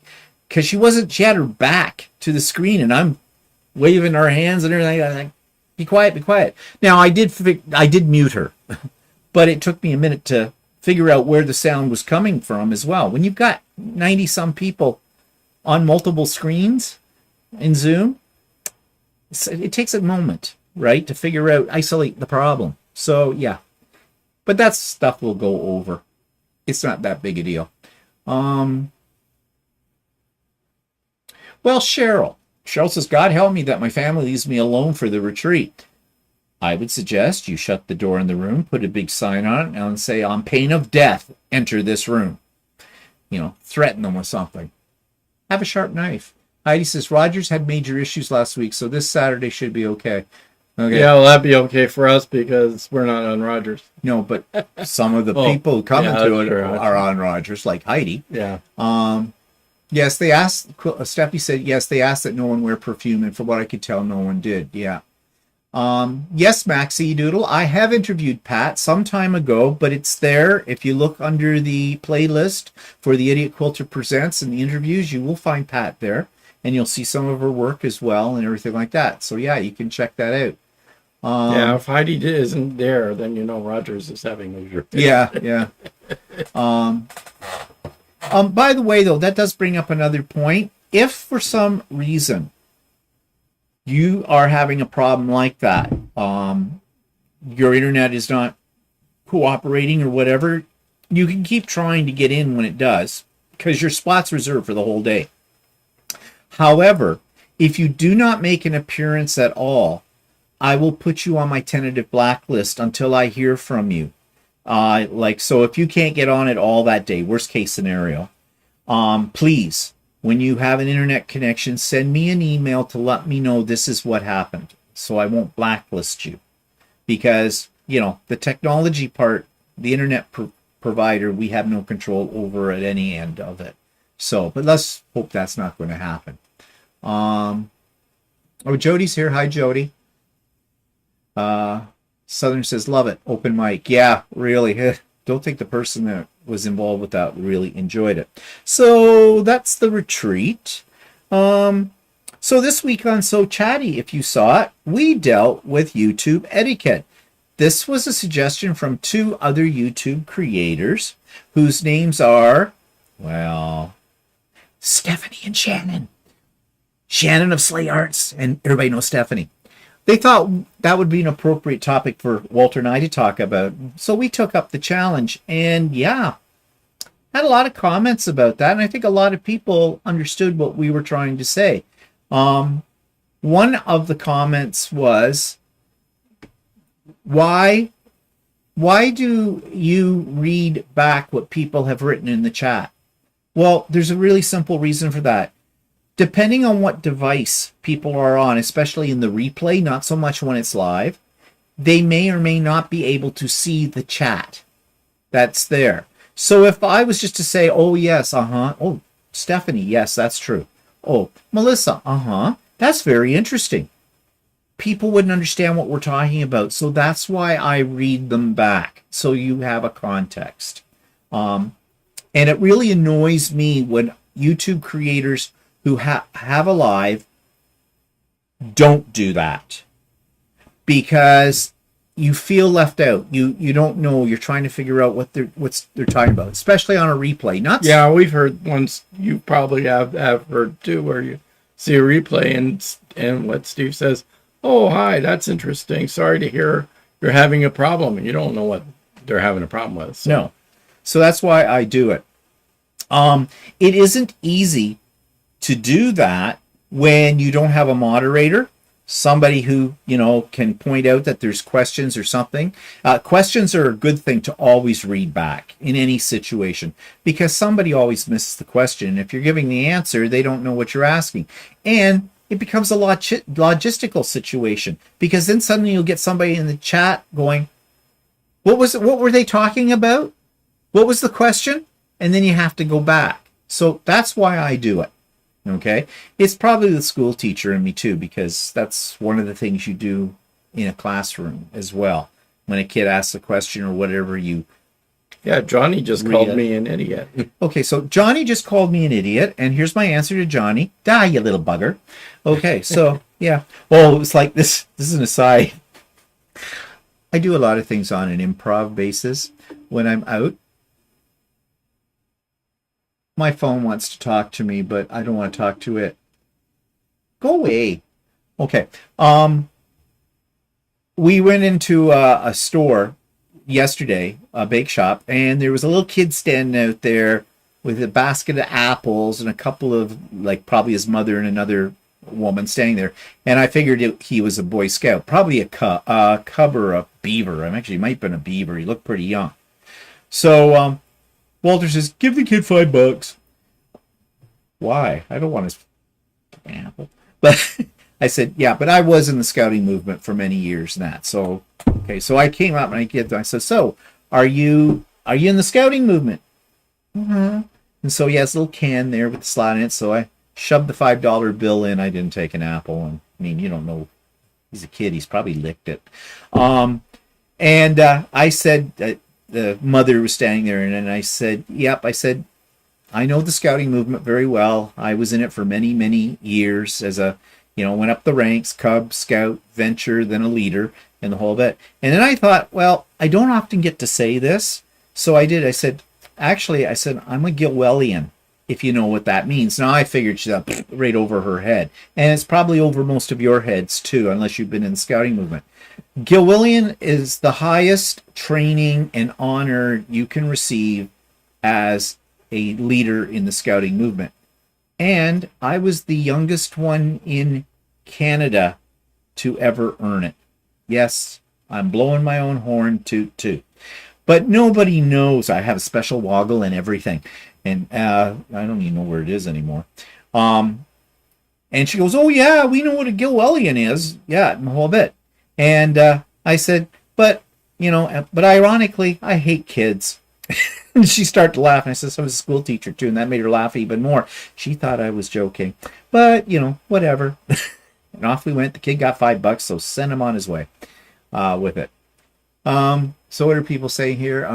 because she had her back to the screen, and I'm waving our hands and everything. I'm like, be quiet, be quiet. Now, I did mute her, but it took me a minute to figure out where the sound was coming from as well. When you've got 90-some people on multiple screens in Zoom, it takes a moment, right, to isolate the problem. So, yeah. But that's stuff we'll go over. It's not that big a deal. Well, Cheryl says, God help me that my family leaves me alone for the retreat. I would suggest you shut the door in the room, put a big sign on it, and say, on pain of death, enter this room. Threaten them with something. Have a sharp knife. Heidi says, Rogers had major issues last week, so this Saturday should be okay. Okay.
Yeah, well, that'd be okay for us because we're not on Rogers.
No, but some of the people who come into it are on Rogers, like Heidi.
Yeah.
Yes, they asked, Steffi said, yes, they asked that no one wear perfume, and from what I could tell, no one did. Yeah. Yes, Maxie Doodle, I have interviewed Pat some time ago, but it's there. If you look under the playlist for the Idiot Quilter Presents and the interviews, you will find Pat there, and you'll see some of her work as well and everything like that. So, yeah, you can check that out.
Yeah, if Heidi isn't there, then Rogers is having a
Yeah. By the way, though, that does bring up another point. If for some reason you are having a problem like that, your internet is not cooperating or whatever, you can keep trying to get in when it does, because your spot's reserved for the whole day. However, if you do not make an appearance at all, I will put you on my tentative blacklist until I hear from you. So if you can't get on at all that day, worst case scenario, please, when you have an internet connection, send me an email to let me know this is what happened, so I won't blacklist you. Because, the technology part, the internet provider, we have no control over at any end of it. So, but let's hope that's not going to happen. Jody's here. Hi, Jody. Southern says, love it. Open mic. Yeah, really. Don't think the person that was involved with that really enjoyed it. So that's the retreat. So this week on So Chatty, if you saw it, we dealt with YouTube etiquette. This was a suggestion from two other YouTube creators whose names are, Stephanie and Shannon. Shannon of Slay Arts, and everybody knows Stephanie. They thought that would be an appropriate topic for Walter and I to talk about. So we took up the challenge, and had a lot of comments about that. And I think a lot of people understood what we were trying to say. One of the comments was, why do you read back what people have written in the chat? Well, there's a really simple reason for that. Depending on what device people are on, especially in the replay, not so much when it's live, they may or may not be able to see the chat that's there. So if I was just to say, oh, yes, oh, Stephanie, yes, that's true. Oh, Melissa, that's very interesting. People wouldn't understand what we're talking about. So that's why I read them back, so you have a context. And it really annoys me when YouTube creators who have a live don't do that, because you feel left out. You don't know. You're trying to figure out what they're talking about, especially on a replay.
We've heard ones. You probably have heard too, where you see a replay and what Steve says, oh, hi, that's interesting. Sorry to hear you're having a problem. And you don't know what they're having a problem with. So.
No. So that's why I do it. It isn't easy to do that when you don't have a moderator, somebody who, can point out that there's questions or something. Questions are a good thing to always read back in any situation, because somebody always misses the question. If you're giving the answer, they don't know what you're asking. And it becomes a logistical situation, because then suddenly you'll get somebody in the chat going, what were they talking about? What was the question? And then you have to go back. So that's why I do it. Okay. It's probably the school teacher in me too, because that's one of the things you do in a classroom as well. When a kid asks a question or whatever,
Yeah, Johnny just called me an idiot.
Okay, so Johnny just called me an idiot, and here's my answer to Johnny. Die, you little bugger. Okay, so, yeah. Well, it's like this is an aside. I do a lot of things on an improv basis when I'm out. My phone wants to talk to me, but I don't want to talk to it. Go away. Okay. We went into a store yesterday, a bake shop, and there was a little kid standing out there with a basket of apples and a couple of, probably his mother and another woman standing there. And I figured he was a Boy Scout, probably a cub or a beaver. He might have been a beaver. He looked pretty young. So Walter says, give the kid $5. Why? I don't want his apple. But I said, yeah, but I was in the scouting movement for many years and that. So, okay, so I came up and I said, so are you in the scouting movement? Mm-hmm. And so he has a little can there with the slot in it. So I shoved the $5 bill in. I didn't take an apple. And you don't know. He's a kid. He's probably licked it. And I said, the mother was standing there, and I said, yep, I know the scouting movement very well. I was in it for many, many years as went up the ranks, Cub, Scout, Venture, then a leader, and the whole bit. And then I thought, well, I don't often get to say this, so I did. I said, I'm a Gilwellian, if you know what that means. Now, I figured she's up right over her head, and it's probably over most of your heads, too, unless you've been in the scouting movement. Gilwellian is the highest training and honor you can receive as a leader in the scouting movement. And I was the youngest one in Canada to ever earn it. Yes, I'm blowing my own horn, toot toot. But nobody knows I have a special woggle and everything. And I don't even know where it is anymore. And she goes, oh yeah, we know what a Gilwellian is. Yeah, the whole bit. And I said, but ironically, I hate kids. And she started to laugh, and I said, I was a school teacher too, and that made her laugh even more. She thought I was joking, but whatever. And off we went. The kid got $5, so send him on his way with it. So what are people saying here?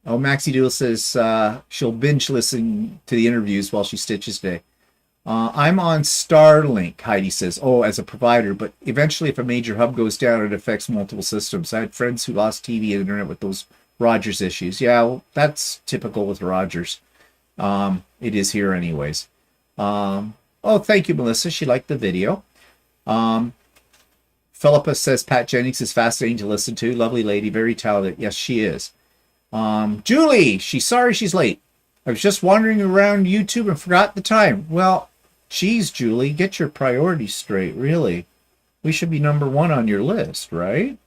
Maxie Doodle says she'll binge listen to the interviews while she stitches today. I'm on Starlink, Heidi says, as a provider, but eventually if a major hub goes down, it affects multiple systems. I had friends who lost TV and internet with those Rogers issues. Yeah, well, that's typical with Rogers. It is here anyways. Thank you, Melissa. She liked the video. Philippa says Pat Jennings is fascinating to listen to. Lovely lady, very talented. Yes, she is. Julie, she's sorry she's late. I was just wandering around YouTube and forgot the time. Well, geez, Julie, get your priorities straight, really. We should be number one on your list, right?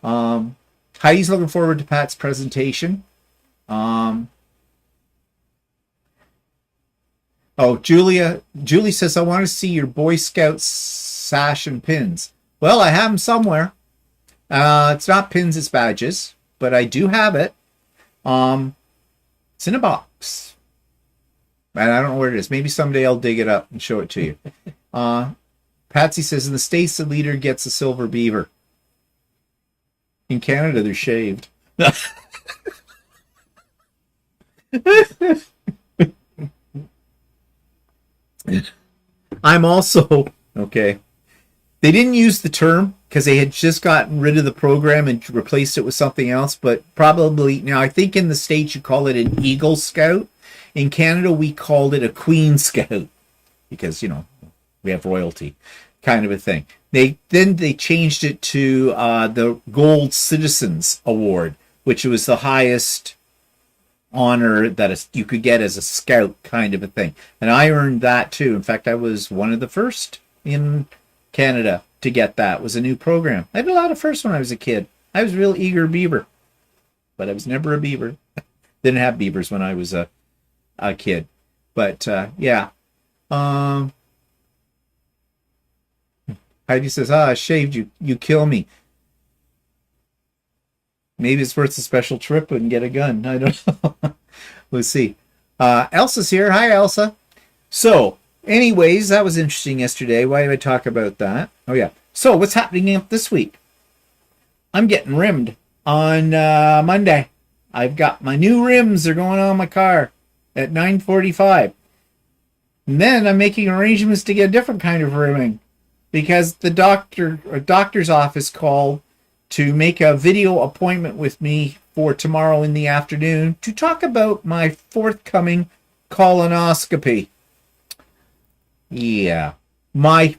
Heidi's looking forward to Pat's presentation. Julie says, I want to see your Boy Scout sash and pins. Well, I have them somewhere. It's not pins, it's badges, but I do have it. It's in a box. And I don't know where it is. Maybe someday I'll dig it up and show it to you. Patsy says, in the States, the leader gets a silver beaver. In Canada, they're shaved. I'm also, okay. They didn't use the term because they had just gotten rid of the program and replaced it with something else, but probably, now I think in the States you call it an Eagle Scout. In Canada, we called it a Queen Scout because, we have royalty kind of a thing. They changed it to the Gold Citizens Award, which was the highest honor that you could get as a scout kind of a thing. And I earned that too. In fact, I was one of the first in Canada to get that. It was a new program. I had a lot of firsts when I was a kid. I was a real eager beaver, but I was never a beaver. Didn't have beavers when I was a kid. But yeah. Heidi says, I shaved you. You kill me. Maybe it's worth a special trip and get a gun. I don't know. We'll see. Elsa's here. Hi, Elsa. So, anyways, that was interesting yesterday. Why did I talk about that? Oh, yeah. So, what's happening up this week? I'm getting rimmed on Monday. I've got my new rims. They're going on my car at 9:45. And then I'm making arrangements to get a different kind of rimming because the doctor's office called to make a video appointment with me for tomorrow in the afternoon to talk about my forthcoming colonoscopy. Yeah. My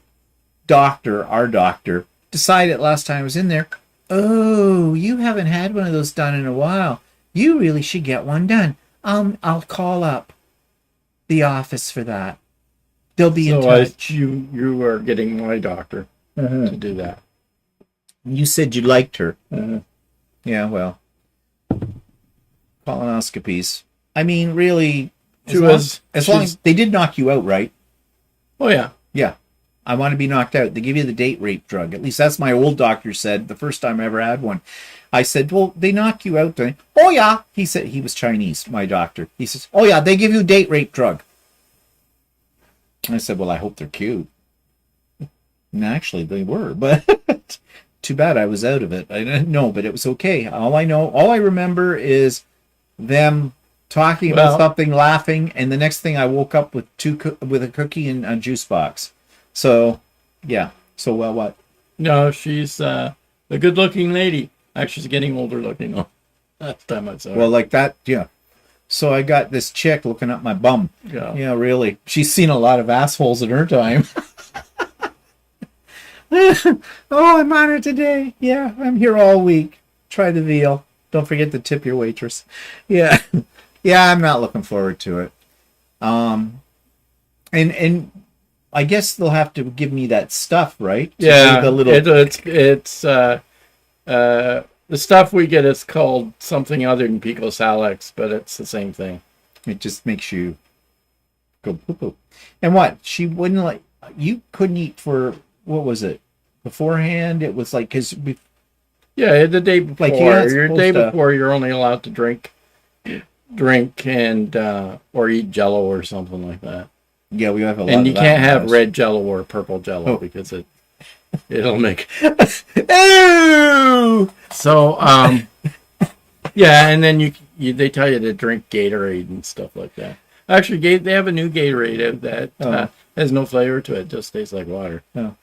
doctor, our doctor, decided last time I was in there, oh, you haven't had one of those done in a while. You really should get one done. I'll call up the office for that. They'll be in touch.
You are getting my doctor to do that.
You said you liked her. Yeah, well, colonoscopies. I mean, really, as long as they did knock you out, right?
Oh, yeah.
Yeah. I want to be knocked out. They give you the date rape drug. At least that's my old doctor said the first time I ever had one. I said, well, they knock you out. Oh, yeah. He said, he was Chinese, my doctor. He says, oh, yeah, they give you date rape drug. I said, well, I hope they're cute. And actually, they were, but too bad I was out of it. I didn't know, but it was okay. All I remember is them talking about something, laughing, and the next thing I woke up with a cookie and a juice box. So, yeah. So, well, what?
No, she's a good-looking lady. Actually, she's getting older looking. Oh, last time I saw her.
Well, like that, yeah. So I got this chick looking up my bum.
Yeah.
Yeah, really. She's seen a lot of assholes in her time. Oh, I'm on her today. Yeah, I'm here all week. Try the veal. Don't forget to tip your waitress. Yeah. Yeah, I'm not looking forward to it. And I guess they'll have to give me that stuff, right?
Yeah, the stuff we get is called something other than Pico Salix, but it's the same thing.
It just makes you go poo-poo. And what? She wouldn't you couldn't eat for, what was it? Beforehand? It was like, because...
Yeah, the day before.
Like
before, you're only allowed to drink and or eat Jello or something like that.
Yeah, we have a lot.
And you can't have red Jello or purple Jello because it'll make.
Ew!
So yeah, and then they tell you to drink Gatorade and stuff like that. Actually, they have a new Gatorade that has no flavor to it; just tastes like water.
Oh,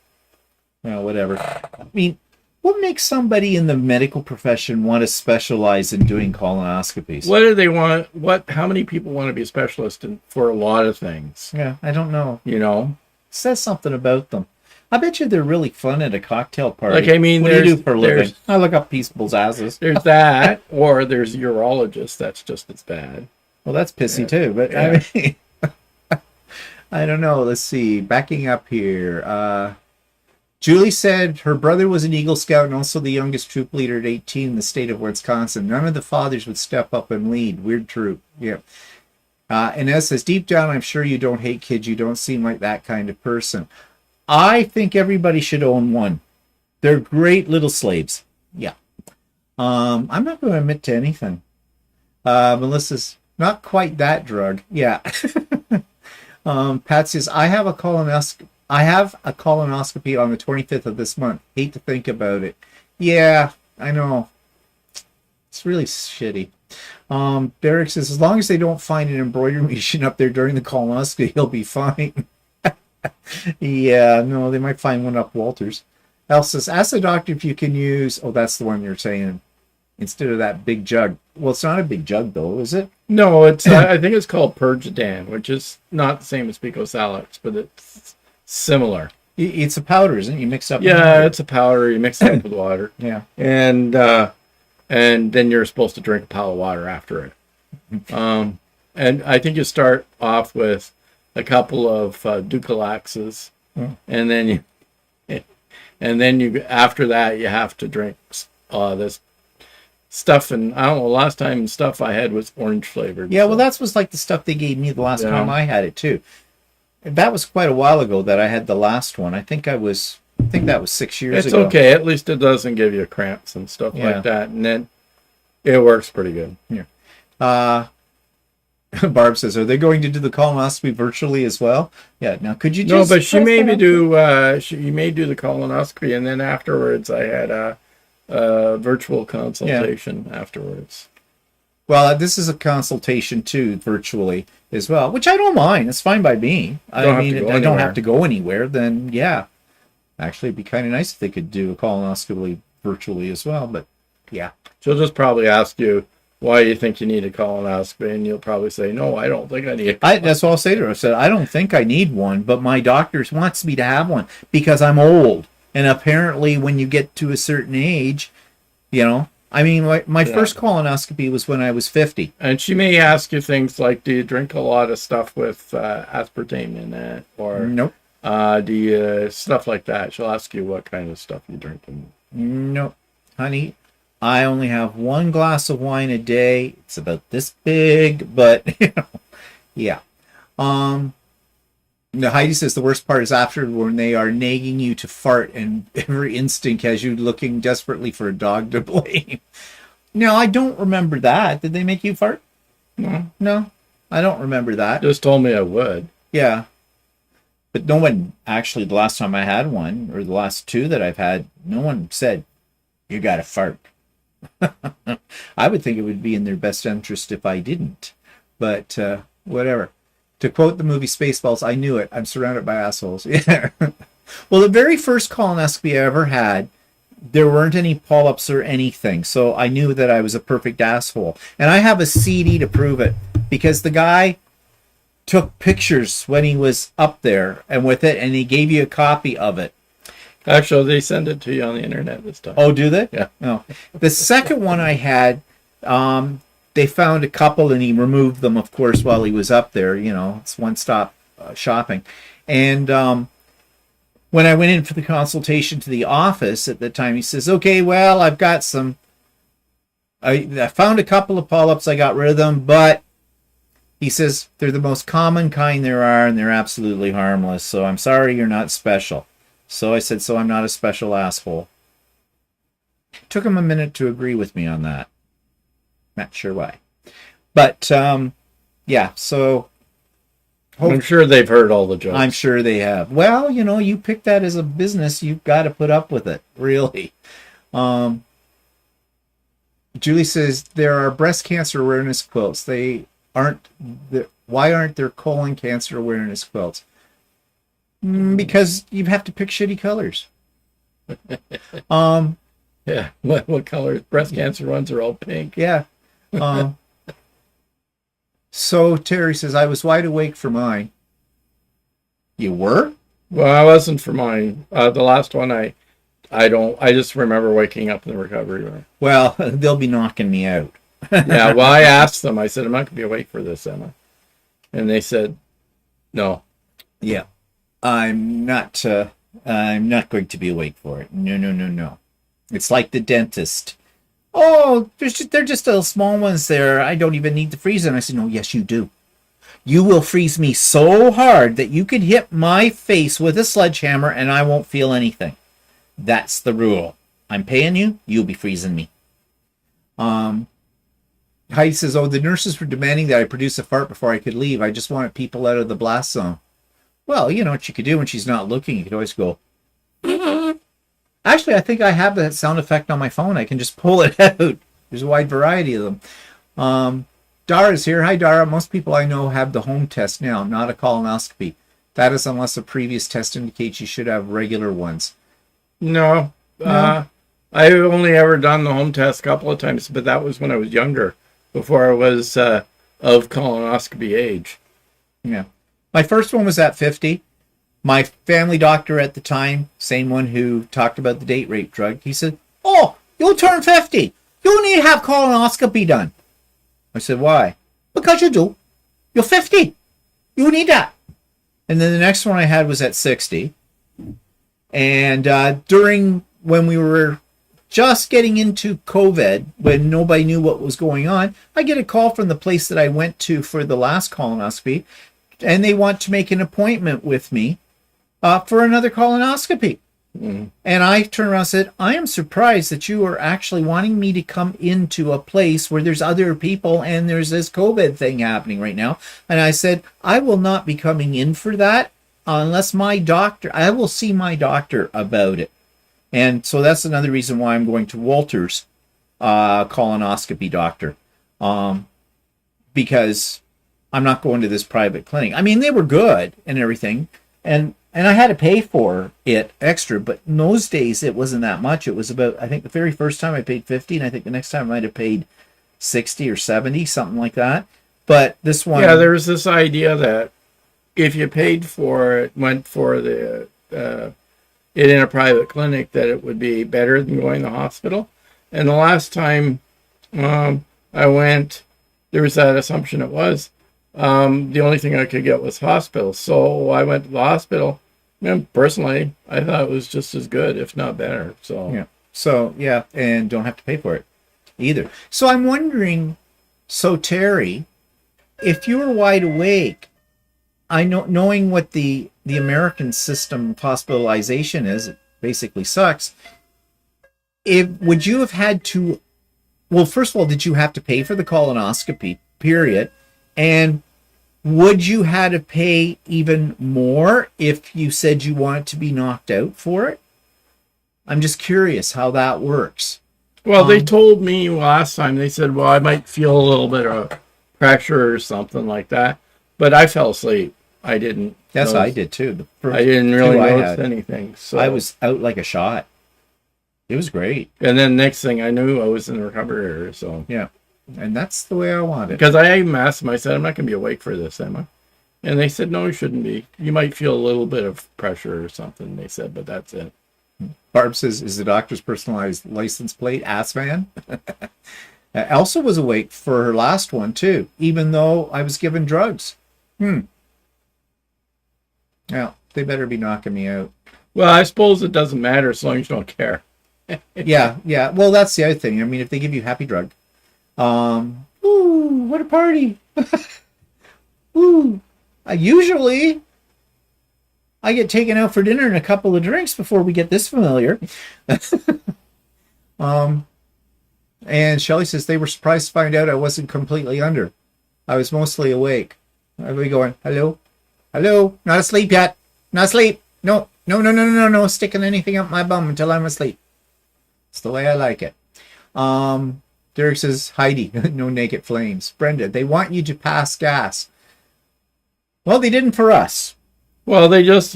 well, whatever. I mean, what makes somebody in the medical profession want to specialize in doing colonoscopies?
What do they want? How many people want to be a specialist for a lot of things?
Yeah, I don't know.
You know,
it says something about them. I bet you they're really fun at a cocktail party.
Like, I mean,
what do you do for a living? I look up people's asses.
There's that, or there's urologist. That's just as bad.
Well, that's pissy too. But I mean, I don't know. Let's see. Backing up here. Julie said her brother was an Eagle Scout and also the youngest troop leader at 18 in the state of Wisconsin. None of the fathers would step up and lead. Weird troop. Yeah. Inez says, deep down, I'm sure you don't hate kids. You don't seem like that kind of person. I think everybody should own one. They're great little slaves. Yeah. I'm not going to admit to anything. Melissa's not quite that drug. Yeah. Pat says, I have a colonoscopy on the 25th of this month. Hate to think about it. Yeah, I know. It's really shitty. Derek says, as long as they don't find an embroidery machine up there during the colonoscopy, he'll be fine. Yeah, no, they might find one up Walters. Al says, ask the doctor if you can use... Oh, that's the one you're saying. Instead of that big jug. Well, it's not a big jug, though, is it?
No, it's. I think it's called Purgadan, which is not the same as Pico Salix, but it's similar.
It's a powder, isn't it? You mix up.
Yeah, it's a powder. You mix it up with water.
Yeah,
and then you're supposed to drink a pile of water after it. And I think you start off with a couple of Ducalaxes, and then you after that you have to drink this stuff. And I don't know. Last time stuff I had was orange flavored.
Yeah, well, that was like the stuff they gave me the last time I had it too. That was quite a while ago that I had the last one. I think that was 6 years ago.
It's okay. At least it doesn't give you cramps and stuff like that. And then it works pretty good.
Yeah. Barb says, "Are they going to do the colonoscopy virtually as well?" Yeah. Now, could you just?
No, but she may do. You may do the colonoscopy, and then afterwards, I had a virtual consultation afterwards.
Well, this is a consultation too, virtually as well, which I don't mind. It's fine by me. I mean, I don't have to go anywhere. Then, yeah, actually, it'd be kind of nice if they could do a colonoscopy virtually as well. But yeah,
she'll just probably ask you why you think you need a colonoscopy, and you'll probably say, "No, I don't think I need it."
That's what I'll say to her. I said, "I don't think I need one, but my doctor wants me to have one because I'm old, and apparently, when you get to a certain age, you know." I mean, my first colonoscopy was when I was 50.
And she may ask you things like, do you drink a lot of stuff with aspartame in it? Or
nope.
Do you, stuff like that. She'll ask you what kind of stuff you drink.
Nope. Honey, I only have one glass of wine a day. It's about this big, but, you know, yeah. Heidi says the worst part is after when they are nagging you to fart and every instinct has you looking desperately for a dog to blame. No, I don't remember that. Did they make you fart? No, I don't remember that.
Just told me I would.
Yeah. But no one, actually, the last time I had one, or the last two that I've had, no one said, you got to fart. I would think it would be in their best interest if I didn't. But whatever. To quote the movie Spaceballs, I knew it. I'm surrounded by assholes. Yeah. Well, the very first colonoscopy I ever had, there weren't any polyps or anything. So I knew that I was a perfect asshole. And I have a CD to prove it because the guy took pictures when he was up there and with it, and he gave you a copy of it.
Actually, they send it to you on the internet this time.
Oh, do they?
Yeah.
No. The second one I had, they found a couple and he removed them, of course, while he was up there. You know, it's one-stop shopping. And when I went in for the consultation to the office at the time, he says, okay, well, I've got some, I found a couple of polyps. I got rid of them, but he says they're the most common kind there are and they're absolutely harmless. So I'm sorry you're not special. So I said, so I'm not a special asshole. Took him a minute to agree with me on that. Not sure why. But, yeah, so...
I'm sure they've heard all the jokes.
I'm sure they have. Well, you know, you pick that as a business, you've got to put up with it, really. Julie says, there are breast cancer awareness quilts. Why aren't there colon cancer awareness quilts? Because you have to pick shitty colors.
Yeah, what color? Breast cancer ones are all pink.
Yeah. So Terry says, I was wide awake for mine. You were?
Well, I wasn't for mine. The last one, I just remember waking up in the recovery room.
Well, they'll be knocking me out.
Yeah, well, I asked them. I said, I'm not going to be awake for this, Emma. And they said, no.
Yeah. I'm not going to be awake for it. No. It's like the dentist. Oh, they're just little small ones there. I don't even need to freeze them. I said, no, yes, you do. You will freeze me so hard that you can hit my face with a sledgehammer and I won't feel anything. That's the rule. I'm paying you, you'll be freezing me. Heidi says, oh, the nurses were demanding that I produce a fart before I could leave. I just wanted people out of the blast zone. Well, you know what you could do when she's not looking. You could always go... Actually, I think I have that sound effect on my phone. I can just pull it out. There's a wide variety of them. Dara's here. Hi, Dara. Most people I know have the home test now, not a colonoscopy. That is unless a previous test indicates you should have regular ones.
No. I've only ever done the home test a couple of times, but that was when I was younger, before I was of colonoscopy age.
Yeah. My first one was at 50. My family doctor at the time, same one who talked about the date rape drug, he said, oh, you'll turn 50. You'll need to have colonoscopy done. I said, why? Because you do. You're 50. You need that. And then the next one I had was at 60. And during when we were just getting into COVID, when nobody knew what was going on, I get a call from the place that I went to for the last colonoscopy, and they want to make an appointment with me for another colonoscopy. And I turned around and said, I am surprised that you are actually wanting me to come into a place where there's other people and there's this COVID thing happening right now. And I said, I will not be coming in for that unless I will see my doctor about it. And so that's another reason why I'm going to Walter's colonoscopy doctor, because I'm not going to this private clinic. I mean, they were good and everything, and I had to pay for it extra, but in those days it wasn't that much. It was about, I think the very first time I paid 50, and I think the next time I might have paid 60 or 70, something like that. But this one...
Yeah, there was this idea that if you paid for it, went for it in a private clinic, that it would be better than going to the hospital. And the last time I went, there was that assumption it was. The only thing I could get was hospital. So I went to the hospital. And personally, I thought it was just as good, if not better. So
yeah, and don't have to pay for it either. So I'm wondering, Terry, if you were wide awake, knowing what the American system of hospitalization is, it basically sucks. Would you have had to? Well, first of all, did you have to pay for the colonoscopy? Period. And would you have to pay even more if you said you wanted to be knocked out for it? I'm just curious how that works.
Well, they told me last time, they said, well, I might feel a little bit of pressure or something like that. But I fell asleep. I didn't.
Yes, I did too.
I didn't really notice anything. So
I was out like a shot. It was great.
And then next thing I knew, I was in the recovery area. So
yeah. And that's the way I want it.
Because I even asked them, I said, I'm not going to be awake for this, am I? And they said, no, you shouldn't be. You might feel a little bit of pressure or something, they said, but that's it.
Barb says, is the doctor's personalized license plate ass van? Elsa was awake for her last one, too, even though I was given drugs. Well, they better be knocking me out.
Well, I suppose it doesn't matter as long as you don't care.
Yeah. Well, that's the other thing. I mean, if they give you happy drug, ooh, what a party. Ooh. Usually I get taken out for dinner and a couple of drinks before we get this familiar. And Shelley says they were surprised to find out I wasn't completely under. I was mostly awake. I'd be going, hello, not asleep yet, not asleep. No, sticking anything up my bum until I'm asleep. It's the way I like it. Derek says, Heidi, no naked flames. Brenda, they want you to pass gas. Well, they didn't for us.
Well, they just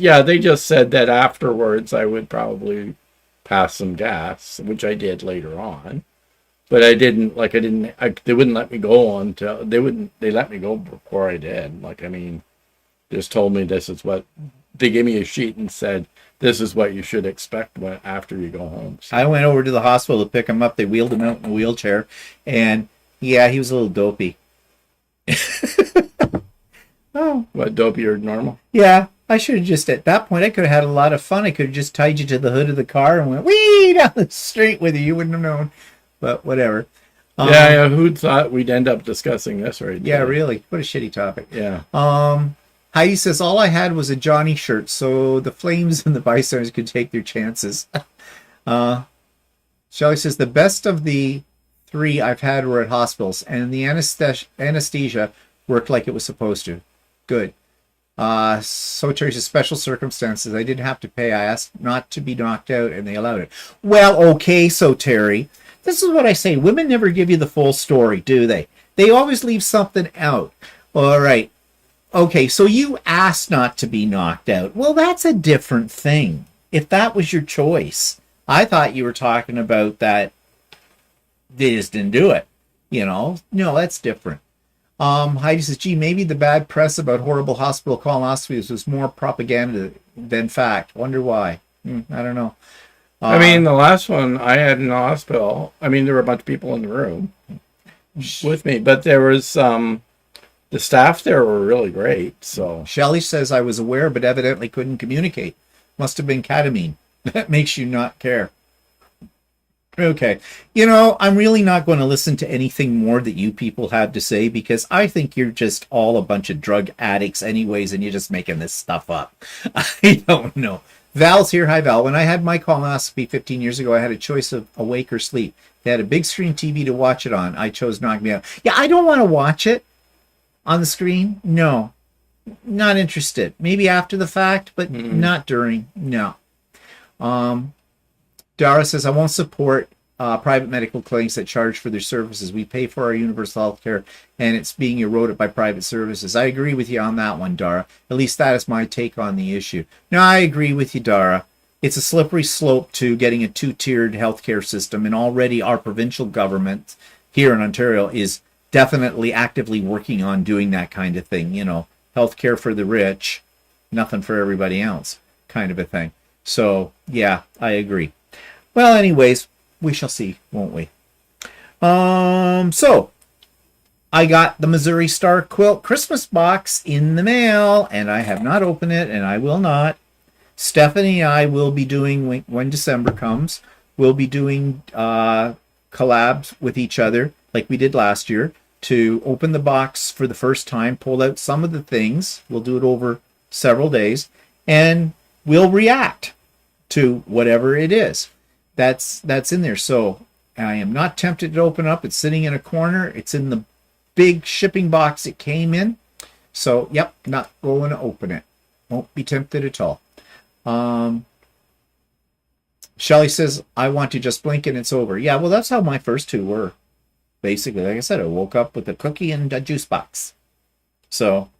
said that afterwards I would probably pass some gas, which I did later on. But they wouldn't let me go until they let me go before I did. Just told me this is what, they gave me a sheet and said, this is what you should expect after you go home. So.
I went over to the hospital to pick him up. They wheeled him out in a wheelchair. And yeah, he was a little dopey.
Oh. What, dopey or normal?
Yeah. I should have just, at that point, I could have had a lot of fun. I could have just tied you to the hood of the car and went wee down the street with you. You wouldn't have known. But whatever.
Yeah, who'd thought we'd end up discussing this right
Yeah,
there?
really. What a shitty topic.
Yeah.
Heidi says, all I had was a Johnny shirt, so the Flames and the bystanders could take their chances. Shelley says, the best of the 3 I've had were at hospitals, and the anesthesia worked like it was supposed to. Good. So Terry says, special circumstances. I didn't have to pay. I asked not to be knocked out, and they allowed it. Well, okay, so Terry, this is what I say. Women never give you the full story, do they? They always leave something out. All right. Okay, so you asked not to be knocked out. Well, that's a different thing. If that was your choice. I thought you were talking about that they just didn't do it. No, that's different. Heidi says, gee, maybe the bad press about horrible hospital colonoscopies was more propaganda than fact. Wonder why. I don't know.
The last one I had in the hospital, there were a bunch of people in the room with me, but there was The staff there were really great. So
Shelley says I was aware, but evidently couldn't communicate. Must have been ketamine. That makes you not care. Okay. You know, I'm really not going to listen to anything more that you people have to say because I think you're just all a bunch of drug addicts anyways, and you're just making this stuff up. I don't know. Val's here. Hi, Val. When I had my colonoscopy 15 years ago, I had a choice of awake or sleep. They had a big screen TV to watch it on. I chose knock me out. Yeah, I don't want to watch it on the screen. No, not interested. Maybe after the fact, but not during. No. Dara says, I won't support private medical clinics that charge for their services. We pay for our universal health care, and it's being eroded by private services. I agree with you on that one, Dara. At least that is my take on the issue. No, I agree with you, Dara. It's a slippery slope to getting a two-tiered healthcare system, and already our provincial government here in Ontario is definitely actively working on doing that kind of thing. You know, healthcare for the rich, nothing for everybody else kind of a thing. So, yeah, I agree. Well, anyways, we shall see, won't we? So I got the Missouri Star Quilt Christmas box in the mail, and I have not opened it, and I will not. Stephanie and I will be doing, when December comes, we'll be doing collabs with each other, like we did last year, to open the box for the first time, pull out some of the things. We'll do it over several days, and we'll react to whatever it is that's in there. So I am not tempted to open up. It's sitting in a corner. It's in the big shipping box it came in. So, yep, not going to open it. Won't be tempted at all. Shelley says, I want to just blink and it's over. Yeah, well, that's how my first two were. Basically, like I said, I woke up with a cookie and a juice box. So,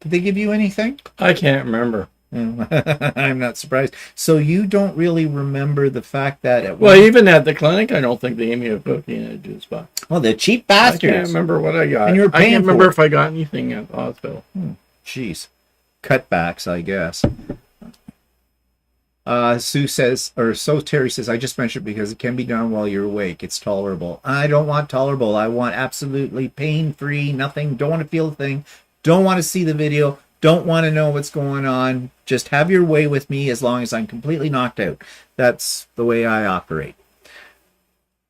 did they give you anything?
I can't remember.
I'm not surprised. So you don't really remember the fact that
even at the clinic, I don't think they gave me a cookie and a juice box.
Well, they're cheap bastards.
I can't remember what I got.
And you're paying
I can't remember
for it.
if I got anything at the hospital.
Jeez. Cutbacks, I guess. Sue says, or so Terry says, I just mentioned because it can be done while you're awake. It's tolerable. I don't want tolerable. I want absolutely pain-free, nothing. Don't want to feel a thing. Don't want to see the video. Don't want to know what's going on. Just have your way with me as long as I'm completely knocked out. That's the way I operate.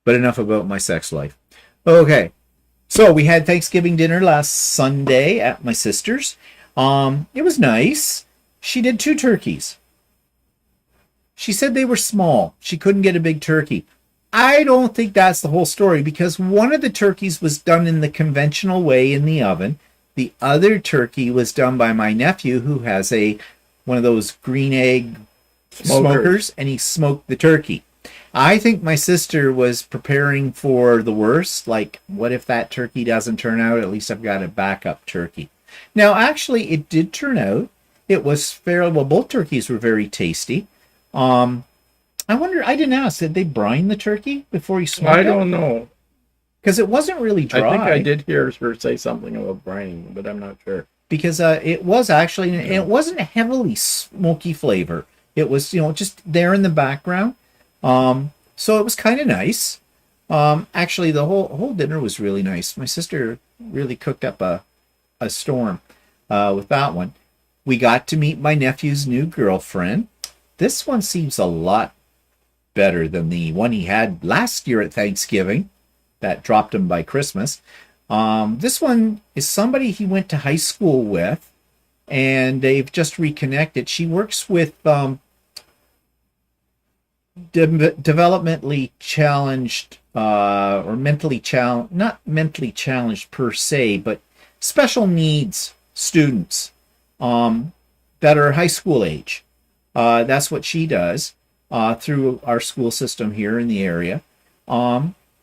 But enough about my sex life. Okay. So we had Thanksgiving dinner last Sunday at my sister's. It was nice. She did 2 turkeys. She said they were small. She couldn't get a big turkey. I don't think that's the whole story because one of the turkeys was done in the conventional way in the oven. The other turkey was done by my nephew who has one of those green egg smokers, and he smoked the turkey. I think my sister was preparing for the worst. Like, what if that turkey doesn't turn out? At least I've got a backup turkey. Now, actually, it did turn out. It was fairly, well, both turkeys were very tasty. I wonder, I didn't ask, did they brine the turkey before you smoked it?
I don't know.
Because it wasn't really dry.
I think I did hear her say something about brining, but I'm not sure.
Because it was actually, and it wasn't heavily smoky flavor. It was, just there in the background. So it was kind of nice. Actually, the whole dinner was really nice. My sister really cooked up a storm with that one. We got to meet my nephew's new girlfriend. This one seems a lot better than the one he had last year at Thanksgiving. That dropped him by Christmas. This one is somebody he went to high school with, and they've just reconnected. She works with developmentally challenged or mentally challenged, not mentally challenged per se, but special needs students that are high school age. That's what she does through our school system here in the area.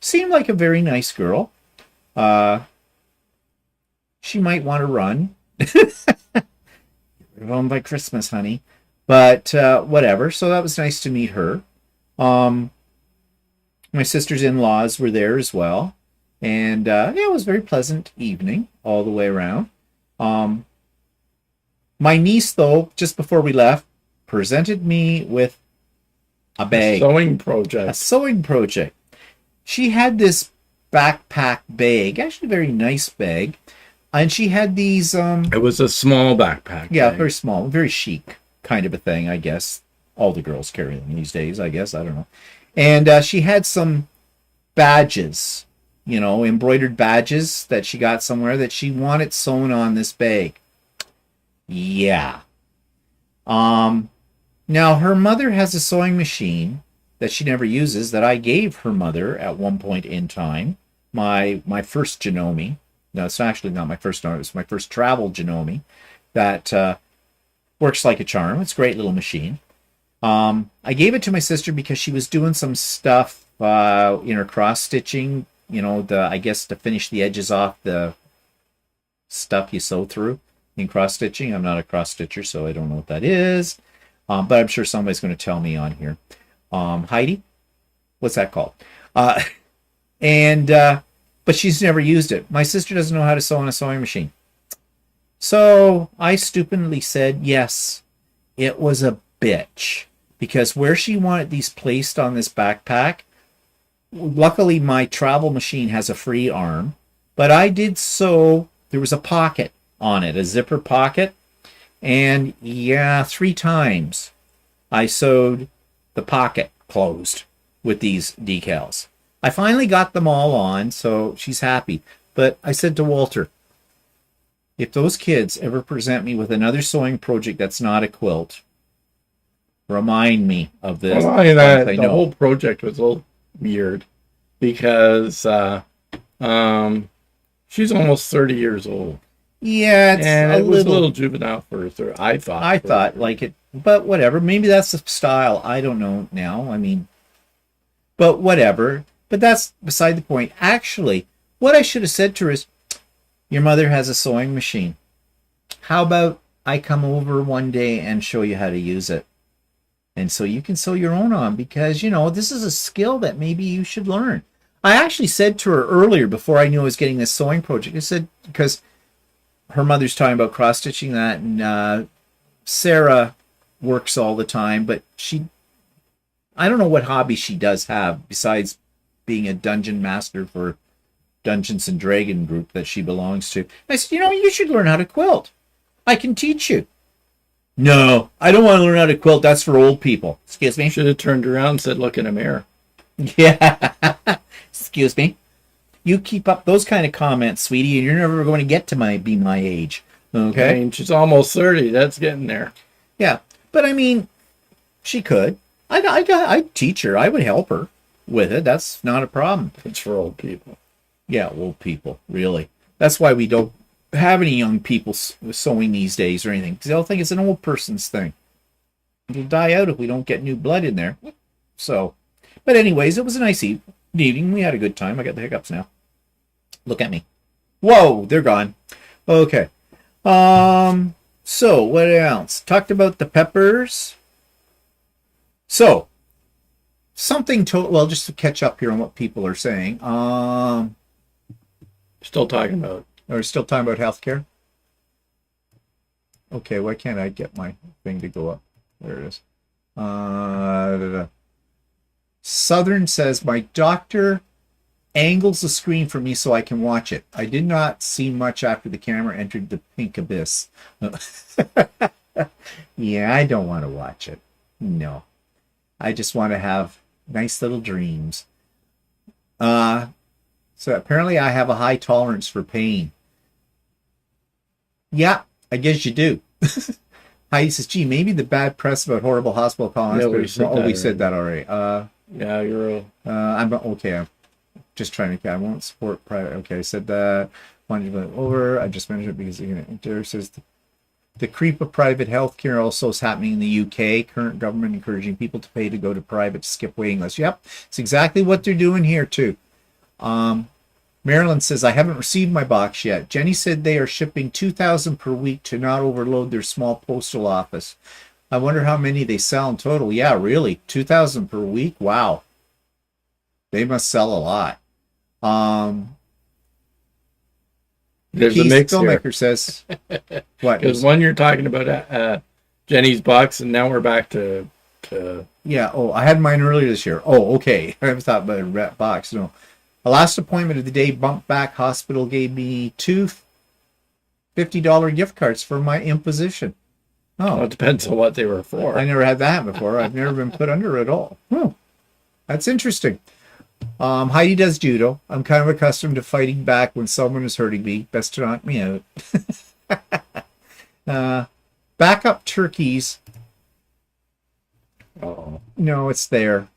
Seemed like a very nice girl. She might want to run. You're home by Christmas, honey. But whatever. So that was nice to meet her. My sister's in-laws were there as well. And it was a very pleasant evening all the way around. My niece, though, just before we left, presented me with a bag. A sewing project. She had this backpack bag, actually a very nice bag, And she had these,
It was a small backpack.
yeah,
thing.
very small, very chic kind of a thing, I guess. All the girls carry them these days, I guess. I don't know. And she had some badges, embroidered badges that she got somewhere that she wanted sewn on this bag. Yeah. Now her mother has a sewing machine that she never uses that I gave her mother at one point in time. My first Janome. No, it's actually not my first one. It was my first travel Janome that works like a charm. It's a great little machine. I gave it to my sister because she was doing some stuff in her cross stitching. I guess to finish the edges off the stuff you sew through in cross stitching. I'm not a cross stitcher, so I don't know what that is. But I'm sure somebody's going to tell me on here. Heidi, what's that called? But she's never used it. My sister doesn't know how to sew on a sewing machine. So I stupidly said, yes, it was a bitch. Because where she wanted these placed on this backpack, luckily my travel machine has a free arm, but I did sew, there was a pocket on it, a zipper pocket, and yeah, 3 times I sewed the pocket closed with these decals. I finally got them all on, so she's happy. But I said to Walter, if those kids ever present me with another sewing project that's not a quilt, remind me of this.
Well, the whole project was a little weird because she's almost 30 years old.
Yeah,
it was a little juvenile for her. I thought
like it, but whatever. Maybe that's the style. I don't know now. I mean, but whatever. But that's beside the point. Actually, what I should have said to her is, your mother has a sewing machine. How about I come over one day and show you how to use it? And so you can sew your own on because, this is a skill that maybe you should learn. I actually said to her earlier, before I knew I was getting this sewing project, I said, because her mother's talking about cross-stitching that, and Sarah works all the time, but I don't know what hobby she does have besides being a dungeon master for Dungeons and Dragon group that she belongs to. I said, you should learn how to quilt. I can teach you. No, I don't want to learn how to quilt. That's for old people. Excuse me?
Should have turned around and said, look in a mirror.
Yeah. Excuse me? You keep up those kind of comments, sweetie, and you're never going to get to be my age. Okay?
I mean, she's almost 30. That's getting there.
Yeah. But, I mean, she could. I'd teach her. I would help her with it. That's not a problem.
It's for old people.
Yeah, old people, really. That's why we don't have any young people sewing these days or anything, because they'll think it's an old person's thing. It'll die out if we don't get new blood in there. So, but anyways, it was a nice evening. We had a good time. I got the hiccups now. Look at me. Whoa, they're gone. Okay. So what else? Talked about the peppers. So, just to catch up here on what people are saying.
Still talking about.
We're still talking about healthcare. Okay, why can't I get my thing to go up? There it is. Southern says, my doctor angles the screen for me so I can watch it. I did not see much after the camera entered the pink abyss. Yeah, I don't want to watch it. No. I just want to have nice little dreams. So apparently I have a high tolerance for pain. Yeah, I guess you do. Heidi says, gee, maybe the bad press about horrible hospital colonies.
Yeah,
we said that already.
Yeah, you're
I'm okay. I'm just trying to. I won't support private. Okay, I said that. Wanted to go over. I just mentioned it because you're going to enter. Says the creep of private healthcare also is happening in the UK. Current government encouraging people to pay to go to private to skip waiting lists. Yep, it's exactly what they're doing here too. Marilyn says, I haven't received my box yet. Jenny said they are shipping 2,000 per week to not overload their small postal office. I wonder how many they sell in total. Yeah, really? 2,000 per week? Wow. They must sell a lot.
There's a mix
filmmaker
here.
Says, what?
Because one you're talking about Jenny's box, and now we're back to...
Yeah, I had mine earlier this year. Oh, okay. I thought about a box. No. The last appointment of the day, bump back hospital gave me two $50 gift cards for my imposition.
Well,
Oh,
it depends on what they were for.
I never had that before. I've never been put under at all. Oh, that's interesting. Heidi does judo. I'm kind of accustomed to fighting back when someone is hurting me. Best to knock me out. Backup turkeys.
Oh,
No, it's there.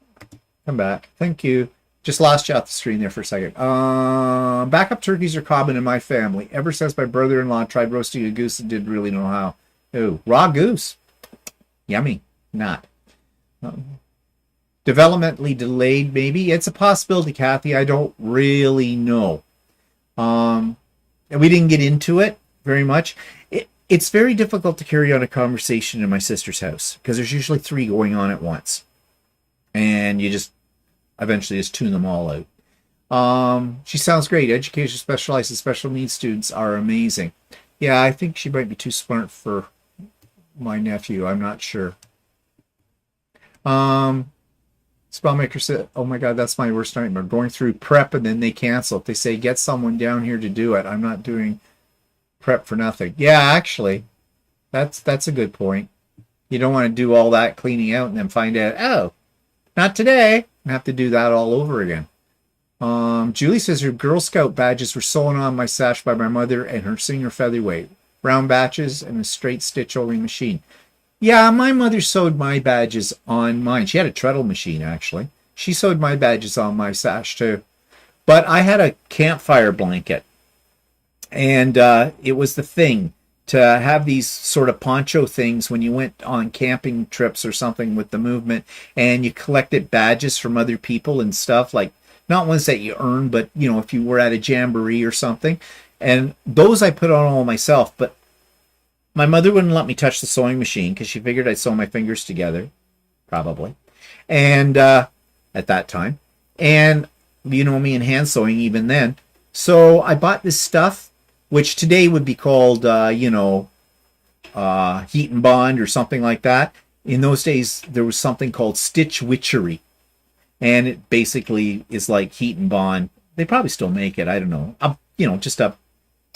Come back. Thank you. Just lost you off the screen there for a second. Backup turkeys are common in my family. Ever since my brother-in-law tried roasting a goose and didn't really know how. Ooh, raw goose. Yummy. Not. Developmentally delayed, maybe. It's a possibility, Kathy. I don't really know. And we didn't get into it very much. It's very difficult to carry on a conversation in my sister's house because there's usually 3 going on at once. And you just eventually just tune them all out. She sounds great. Education specialized in special needs students are amazing. Yeah, I think she might be too smart for my nephew. I'm not sure. Spellmaker said, oh my God, that's my worst nightmare. Going through prep and then they cancel. If they say, get someone down here to do it, I'm not doing prep for nothing. Yeah, actually, that's a good point. You don't want to do all that cleaning out and then find out, oh, not today. And have to do that all over again. Julie says her Girl Scout badges were sewn on my sash by my mother and her senior featherweight. Round batches and a straight stitch only machine. Yeah, my mother sewed my badges on mine. She had a treadle machine, actually. She sewed my badges on my sash, too. But I had a campfire blanket. And it was the thing to have these sort of poncho things when you went on camping trips or something with the movement and you collected badges from other people and stuff, like not ones that you earned, but, you know, if you were at a jamboree or something. And those I put on all myself, but my mother wouldn't let me touch the sewing machine because she figured I'd sew my fingers together, probably. And at that time. And you know me in hand sewing even then. So I bought this stuff, which today would be called, heat and bond or something like that. In those days, there was something called stitch witchery. And it basically is like heat and bond. They probably still make it. I don't know. Just an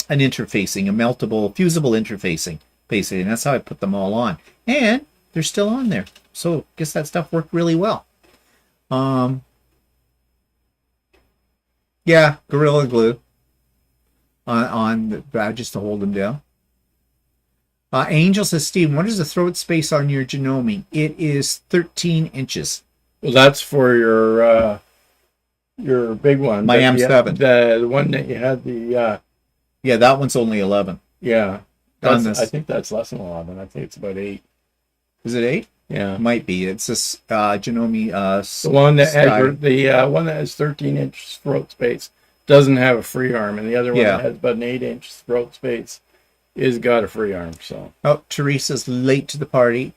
interfacing, a meltable, fusible interfacing, basically. And that's how I put them all on. And they're still on there. So I guess that stuff worked really well. Yeah, Gorilla Glue on the badges to hold them down. Angel says, Steve, what is the throat space on your Janome? It is 13 inches.
well, that's for your big one.
My M7.
The one that you had
Yeah, that one's only 11.
yeah.
On this.
I think that's less than 11. I think it's about 8.
Is it 8?
Yeah.
Might be. It's this Janome.
The one that
Sky.
one that has 13 inch throat space doesn't have a free arm, and the other one
Yeah.
that has about an 8-inch throat space is got a free arm. So
Oh, Teresa's late to the party.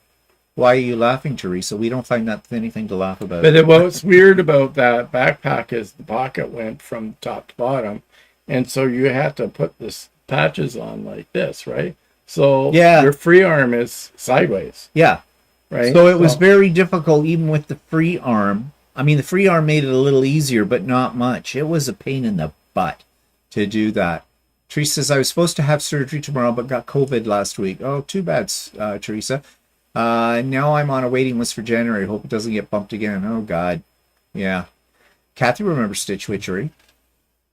Why are you laughing, Teresa? We don't find that anything to laugh about.
but what's weird about that backpack is the pocket went from top to bottom, and so you have to put this patches on like this, right? So
Yeah.
your free arm is sideways,
Yeah.
right?
So it was very difficult even with the free arm. I mean, the free arm made it a little easier, but not much. It was a pain in the butt to do that. Teresa says, I was supposed to have surgery tomorrow, but got COVID last week. Oh, too bad, Teresa. Now I'm on a waiting list for January. Hope it doesn't get bumped again. Oh, God. Yeah. Kathy remembers Stitch Witchery.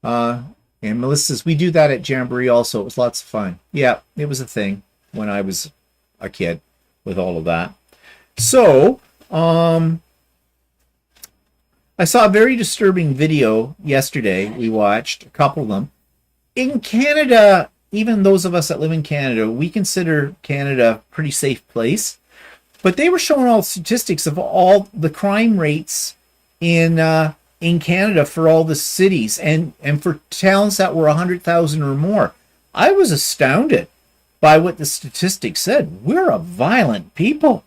And Melissa says, we do that at Jamboree also. It was lots of fun. Yeah, it was a thing when I was a kid with all of that. So, I saw a very disturbing video yesterday. We watched a couple of them. In Canada, even those of us that live in Canada, we consider Canada a pretty safe place. But they were showing all statistics of all the crime rates in Canada for all the cities and for towns that were 100,000 or more. I was astounded by what the statistics said. We're a violent people.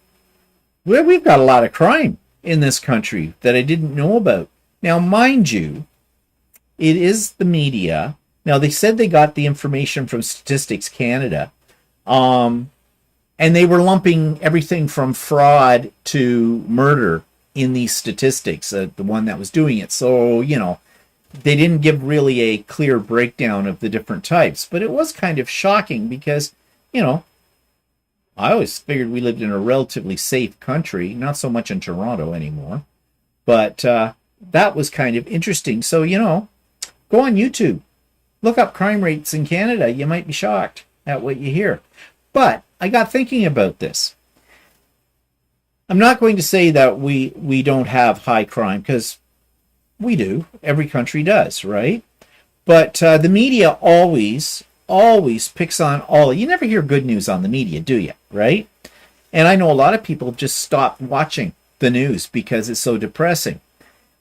We've got a lot of crime in this country that I didn't know about. Now, mind you, it is the media. Now, they said they got the information from Statistics Canada, and they were lumping everything from fraud to murder in these statistics, the one that was doing it. So, they didn't give really a clear breakdown of the different types, but it was kind of shocking because, I always figured we lived in a relatively safe country, not so much in Toronto anymore, but that was kind of interesting. So, go on YouTube, look up crime rates in Canada. You might be shocked at what you hear. But I got thinking about this. I'm not going to say that we don't have high crime, because we do. Every country does, right? But the media always picks on all. You never hear good news on the media, do you? Right? And I know a lot of people have just stopped watching the news because it's so depressing.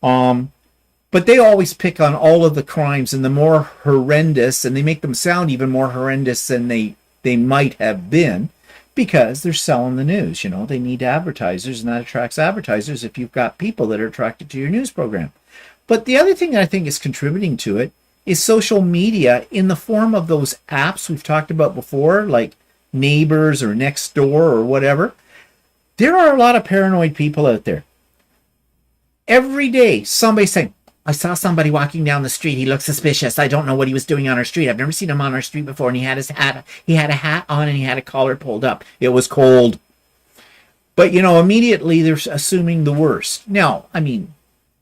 But they always pick on all of the crimes and the more horrendous, and they make them sound even more horrendous than they might have been, because they're selling the news. They need advertisers, and that attracts advertisers if you've got people that are attracted to your news program. But the other thing that I think is contributing to it is social media in the form of those apps we've talked about before, like Neighbors or Nextdoor or whatever. There are a lot of paranoid people out there. Every day, somebody's saying, I saw somebody walking down the street. He looked suspicious. I don't know what he was doing on our street. I've never seen him on our street before. And he had a hat on, and he had a collar pulled up. It was cold. But, immediately they're assuming the worst. Now,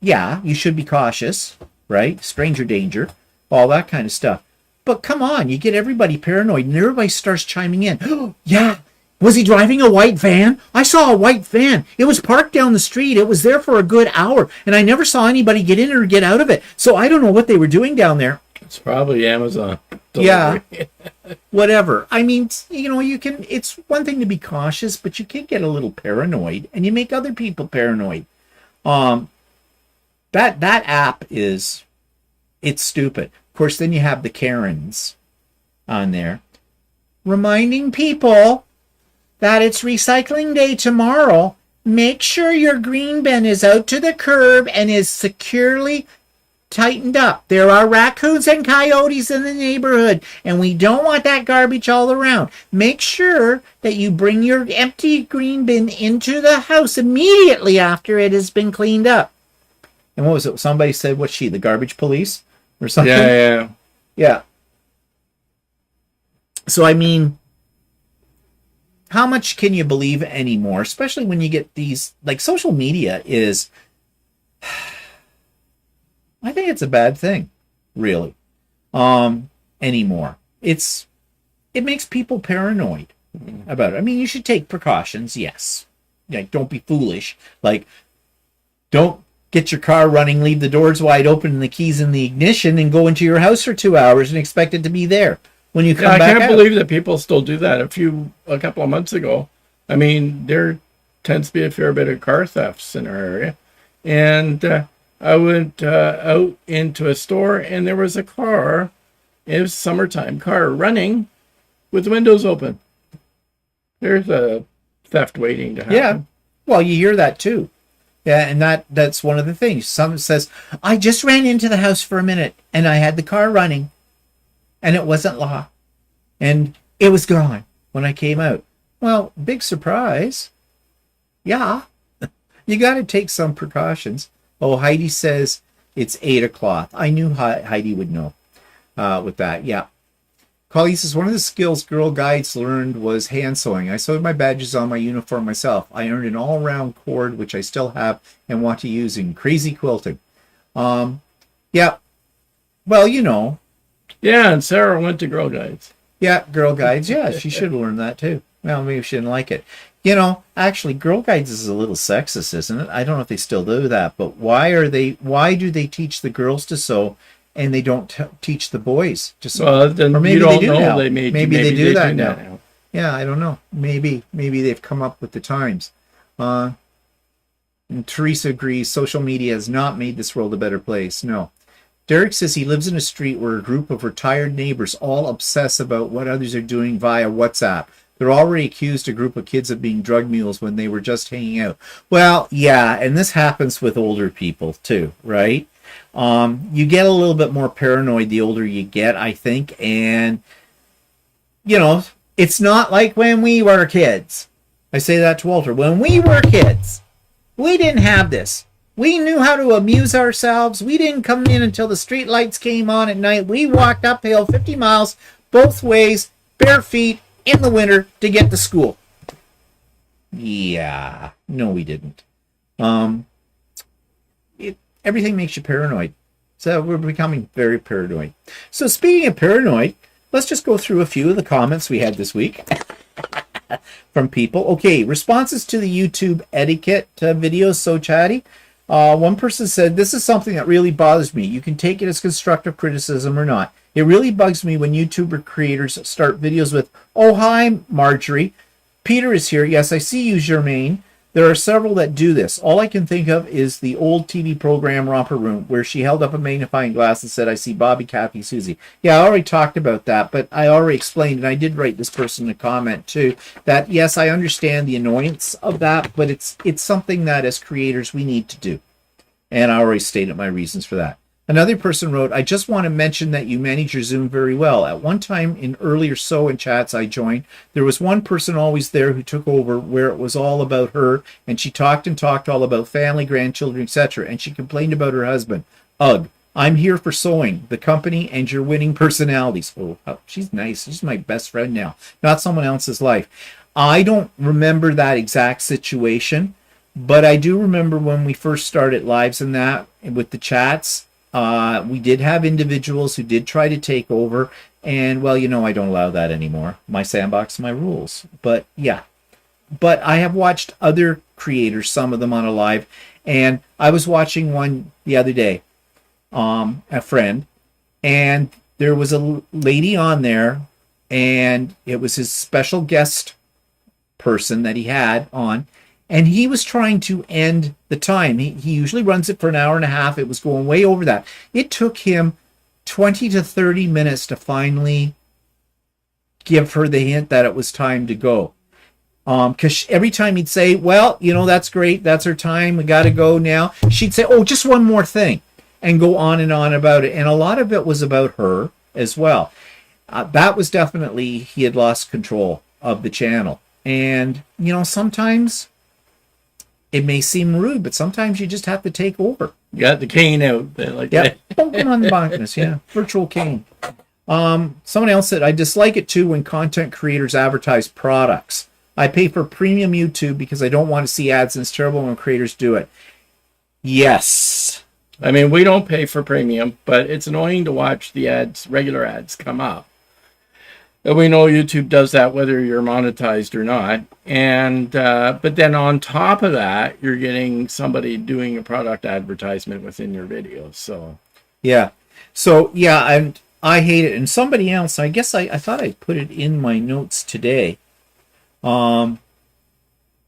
yeah, you should be cautious, right? Stranger danger, all that kind of stuff. But come on, you get everybody paranoid, and everybody starts chiming in. Oh, yeah. Was he driving a white van? I saw a white van. It was parked down the street. It was there for a good hour, and I never saw anybody get in or get out of it. So I don't know what they were doing down there.
It's probably Amazon
delivery. Yeah. Whatever. You can, it's one thing to be cautious, but you can get a little paranoid, and you make other people paranoid. That app it's stupid. Of course, then you have the Karens on there reminding people that it's recycling day tomorrow. Make sure your green bin is out to the curb and is securely tightened up. There are raccoons and coyotes in the neighborhood, and we don't want that garbage all around. Make sure that you bring your empty green bin into the house immediately after it has been cleaned up. And what was it? Somebody said, what's she, the garbage police or something? Yeah. So, how much can you believe anymore? Especially when you get these, like, social media is, I think it's a bad thing, really, anymore. It makes people paranoid about it. You should take precautions, yes. Like, don't be foolish. Like, don't get your car running, leave the doors wide open and the keys in the ignition, and go into your house for 2 hours and expect it to be there when you come back out.
I can't believe that people still do that. A couple of months ago, there tends to be a fair bit of car thefts in our area, and I went out into a store, and there was a car, it was summertime car, running with the windows open. There's a theft waiting to happen.
Yeah, well, you hear that too. Yeah, and that's one of the things. Someone says, I just ran into the house for a minute, and I had the car running, and it wasn't locked, and it was gone when I came out. Well, big surprise. Yeah, you got to take some precautions. Oh, Heidi says it's 8 o'clock. I knew Heidi would know with that. Yeah. Colleen says, one of the skills Girl Guides learned was hand sewing. I sewed my badges on my uniform myself. I earned an all-round cord, which I still have and want to use in crazy quilting. Yeah. Well,
Yeah, and Sarah went to Girl Guides.
Yeah, Girl Guides. Yeah, she should have learned that too. Well, maybe she didn't like it. Actually, Girl Guides is a little sexist, isn't it? I don't know if they still do that, but why do they teach the girls to sew and they don't teach the boys to sew?
Well, then or maybe you don't they do know. Now.
Maybe they do that now. Yeah, I don't know. Maybe they've come up with the times. And Teresa agrees, social media has not made this world a better place. No. Derek says he lives in a street where a group of retired neighbors all obsess about what others are doing via WhatsApp. They're already accused a group of kids of being drug mules when they were just hanging out. Well, yeah, and this happens with older people too, right? You get a little bit more paranoid the older you get, I think, and it's not like when we were kids. I say that to Walter. When we were kids, we didn't have this. We knew how to amuse ourselves. We didn't come in until the street lights came on at night. We walked uphill 50 miles both ways, bare feet, in the winter to get to school. Yeah, no, we didn't. Everything makes you paranoid. So we're becoming very paranoid. So speaking of paranoid, let's just go through a few of the comments we had this week from people. Okay, responses to the YouTube etiquette videos, so chatty. One person said, this is something that really bothers me. You can take it as constructive criticism or not. It really bugs me when YouTuber creators start videos with, oh, hi, Marjorie. Peter is here. Yes, I see you, Germaine. There are several that do this. All I can think of is the old TV program Romper Room, where she held up a magnifying glass and said, I see Bobby, Kathy, Susie. Yeah, I already talked about that, but I already explained, and I did write this person a comment too, that yes, I understand the annoyance of that, but it's something that as creators we need to do. And I already stated my reasons for that. Another person wrote, I just want to mention that you manage your Zoom very well. At one time in earlier sew-in chats I joined, there was one person always there who took over where it was all about her, and she talked and talked all about family, grandchildren, etc., and she complained about her husband. Ugh, I'm here for sewing, the company, and your winning personalities. Oh, she's nice. She's my best friend now, not someone else's life. I don't remember that exact situation, but I do remember when we first started lives and that with the chats. We did have individuals who did try to take over, and well, I don't allow that anymore. My sandbox, my rules. But yeah, but I have watched other creators, some of them on a live, and I was watching one the other day, a friend, and there was a lady on there, and it was his special guest person that he had on. And he was trying to end the time. He usually runs it for an hour and a half. It was going way over that. It took him 20 to 30 minutes to finally give her the hint that it was time to go. Because every time he'd say, well, that's great. That's our time. We got to go now. She'd say, oh, just one more thing. And go on and on about it. And a lot of it was about her as well. That was definitely, he had lost control of the channel. And, sometimes it may seem rude, but sometimes you just have to take over.
You got the cane out there like that.
Pokemon Bonkness, yeah. Virtual cane. Someone else said, I dislike it too when content creators advertise products. I pay for premium YouTube because I don't want to see ads, and it's terrible when creators do it. Yes.
I mean, we don't pay for premium, but it's annoying to watch the ads, regular ads, come up. And we know YouTube does that whether you're monetized or not. And but then on top of that, you're getting somebody doing a product advertisement within your videos. So
yeah. And I hate it. And somebody else, I guess I thought I put it in my notes today. Oh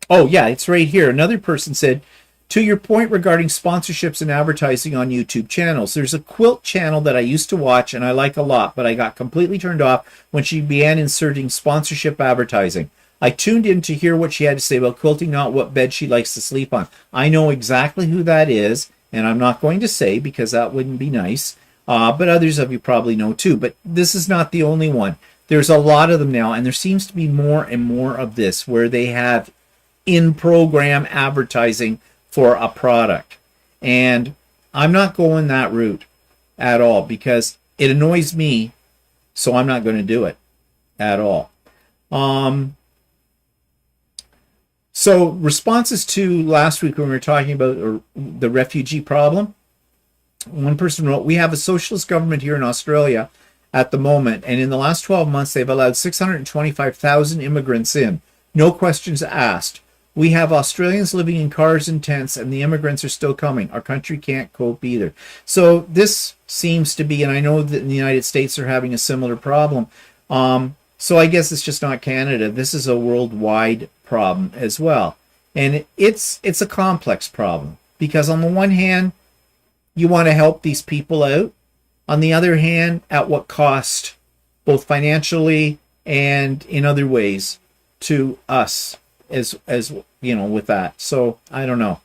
yeah, it's right here. Another person said, to your point regarding sponsorships and advertising on YouTube channels, there's a quilt channel that I used to watch and I like a lot, but I got completely turned off when she began inserting sponsorship advertising. I tuned in to hear what she had to say about quilting, not what bed she likes to sleep on. I know exactly who that is, and I'm not going to say because that wouldn't be nice, but others of you probably know too. But this is not the only one. There's a lot of them now, and there seems to be more and more of this where they have in-program advertising for a product. And I'm not going that route at all because it annoys me, so I'm not going to do it at all. So responses to last week when we were talking about the refugee problem, one person wrote, we have a socialist government here in Australia at the moment, and in the last 12 months they've allowed 625,000 immigrants in. No questions asked. We have Australians living in cars and tents, and the immigrants are still coming. Our country can't cope either. So this seems to be, and I know that in the United States they're having a similar problem. So I guess it's just not Canada. This is a worldwide problem as well. And it's a complex problem because on the one hand, you want to help these people out. On the other hand, at what cost, both financially and in other ways to us? As with that. So I don't know.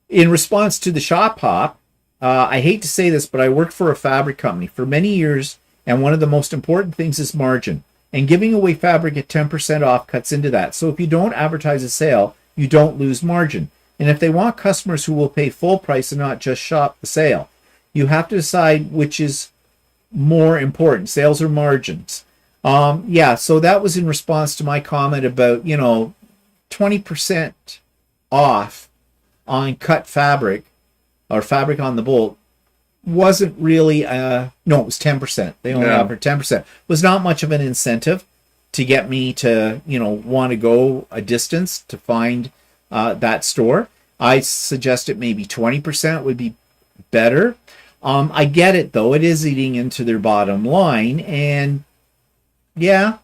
In response to the shop hop, I hate to say this, but I worked for a fabric company for many years, and one of the most important things is margin. And giving away fabric at 10% off cuts into that. So if you don't advertise a sale, you don't lose margin. And if they want customers who will pay full price and not just shop the sale, you have to decide which is more important, sales or margins. Yeah, so that was in response to my comment about, 20% off on cut fabric or fabric on the bolt wasn't really, no, it was 10%. They only offered 10%. Was not much of an incentive to get me to, want to go a distance to find that store. I suggested maybe 20% would be better. I get it, though. It is eating into their bottom line. And yeah,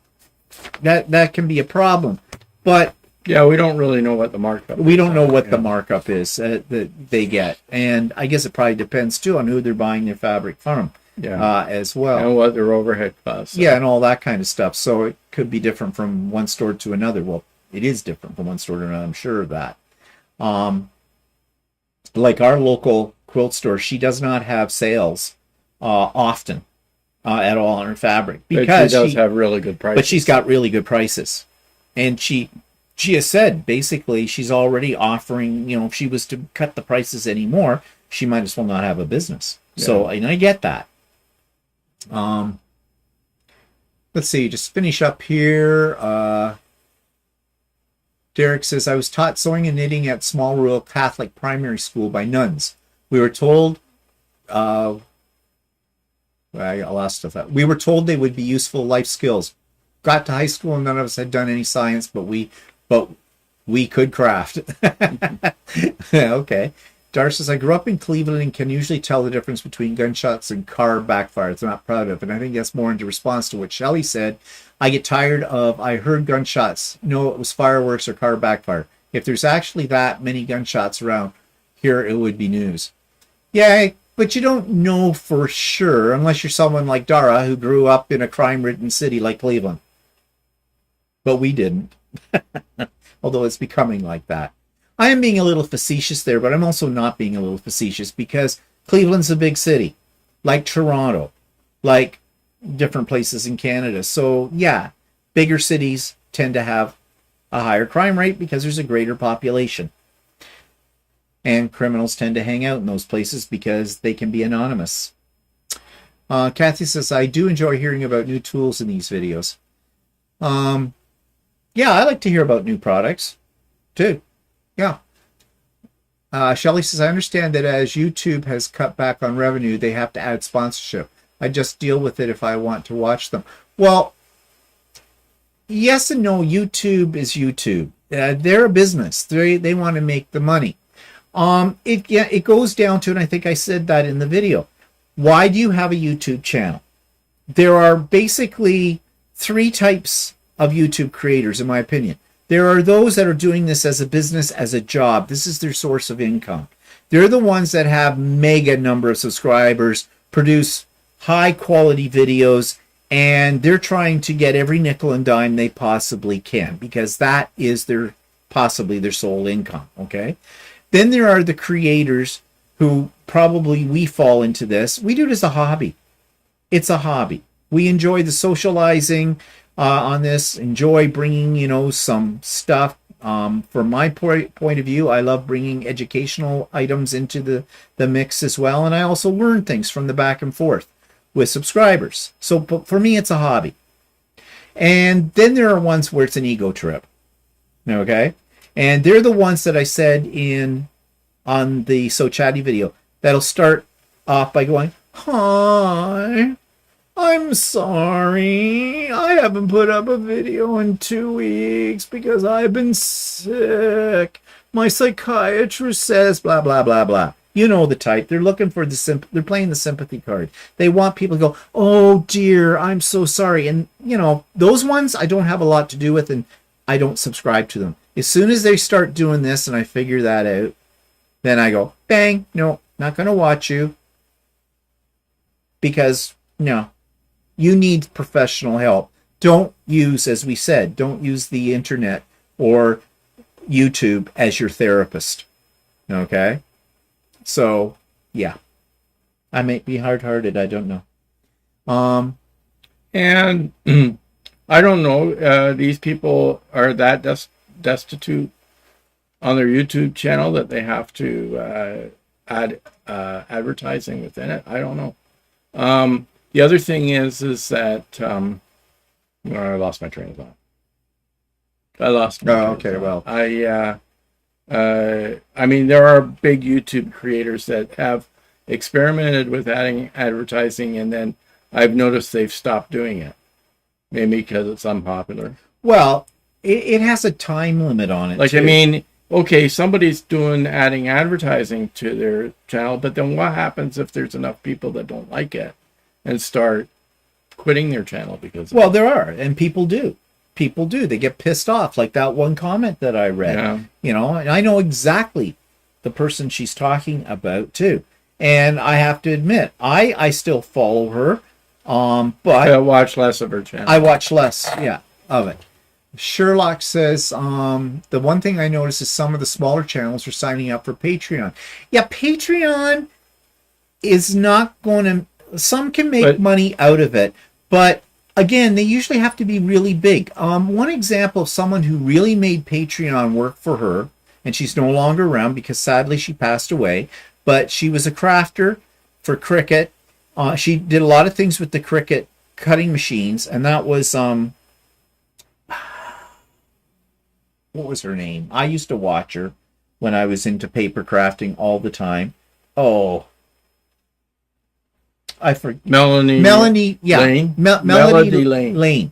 that can be a problem. But
yeah, we don't really know what the markup
we don't know what the markup is that they get. And I guess it probably depends, too, on who they're buying their fabric from as well.
And what their overhead costs.
Yeah, and all that kind of stuff. So it could be different from one store to another. Well, it is different from one store to another. I'm sure of that. Like our local quilt store, she does not have sales often at all on her fabric. Because
she does have really good prices.
But she's got really good prices. And she has said, basically, she's already offering, if she was to cut the prices anymore, she might as well not have a business. Yeah. So, and I get that. Let's see, just finish up here. Derek says, I was taught sewing and knitting at small rural Catholic primary school by nuns. We were told, I lost stuff. We were told they would be useful life skills. Got to high school and none of us had done any science, but we could craft. Okay. Dar says, I grew up in Cleveland and can usually tell the difference between gunshots and car backfires. I'm not proud of. And I think that's more into response to what Shelley said. I get tired of, I heard gunshots. No, it was fireworks or car backfire. If there's actually that many gunshots around here, it would be news. Yeah, but you don't know for sure unless you're someone like Dara who grew up in a crime-ridden city like Cleveland. But we didn't. Although it's becoming like that. I am being a little facetious there, but I'm also not being a little facetious because Cleveland's a big city, like Toronto, like different places in Canada. So yeah, bigger cities tend to have a higher crime rate because there's a greater population. And criminals tend to hang out in those places because they can be anonymous. Kathy says, I do enjoy hearing about new tools in these videos. Yeah, I like to hear about new products, too. Yeah. Shelley says, I understand that as YouTube has cut back on revenue, they have to add sponsorship. I just deal with it if I want to watch them. Well, yes and no. YouTube is YouTube. They're a business. They want to make the money. It goes down to, and I think I said that in the video, why do you have a YouTube channel? There are basically three types of YouTube creators, in my opinion. There are those that are doing this as a business, as a job. This is their source of income. They're the ones that have mega number of subscribers, produce high quality videos, and they're trying to get every nickel and dime they possibly can because that is possibly their sole income. Okay. Then there are the creators who probably we fall into this. We do it as a hobby. It's a hobby. We enjoy the socializing on this, enjoy bringing, some stuff. From my point of view, I love bringing educational items into the mix as well. And I also learn things from the back and forth with subscribers. So for me, it's a hobby. And then there are ones where it's an ego trip. Okay. And they're the ones that I said on the So Chatty video that'll start off by going, hi, I'm sorry, I haven't put up a video in 2 weeks because I've been sick. My psychiatrist says blah, blah, blah, blah. You know the type. They're looking for they're playing the sympathy card. They want people to go, oh dear, I'm so sorry. And, those ones I don't have a lot to do with and I don't subscribe to them. As soon as they start doing this and I figure that out, then I go, bang, no, not going to watch you. Because, no, you need professional help. Don't use, as we said, don't use the internet or YouTube as your therapist. Okay? So, yeah. I may be hard-hearted, I don't know.
And I don't know, these people are that destitute on their YouTube channel that they have to add advertising within it. I don't know. The other thing is that I lost my train of thought.
Okay. Well,
I mean, there are big YouTube creators that have experimented with adding advertising, and then I've noticed they've stopped doing it. Maybe because it's unpopular.
well, it has a time limit on it.
Like,
too.
I mean, okay, somebody's adding advertising to their channel, but then what happens if there's enough people that don't like it and start quitting their channel because of
well, there are, and people do. People do. They get pissed off, like that one comment that I read.
Yeah.
You know, and I know exactly the person she's talking about too. And I have to admit, I still follow her, but
I watch less of her channel.
I watch less, yeah, of it. Sherlock says, the one thing I noticed is some of the smaller channels are signing up for Patreon. Yeah, Patreon is not going to, some can make money out of it, but again, they usually have to be really big. One example of someone who really made Patreon work for her, and she's no longer around because sadly she passed away, but she was a crafter for Cricut. She did a lot of things with the Cricut cutting machines, and that was what was her name? I used to watch her when I was into paper crafting all the time. Oh, I forget. Melanie, yeah,
Lane.
Melody Lane.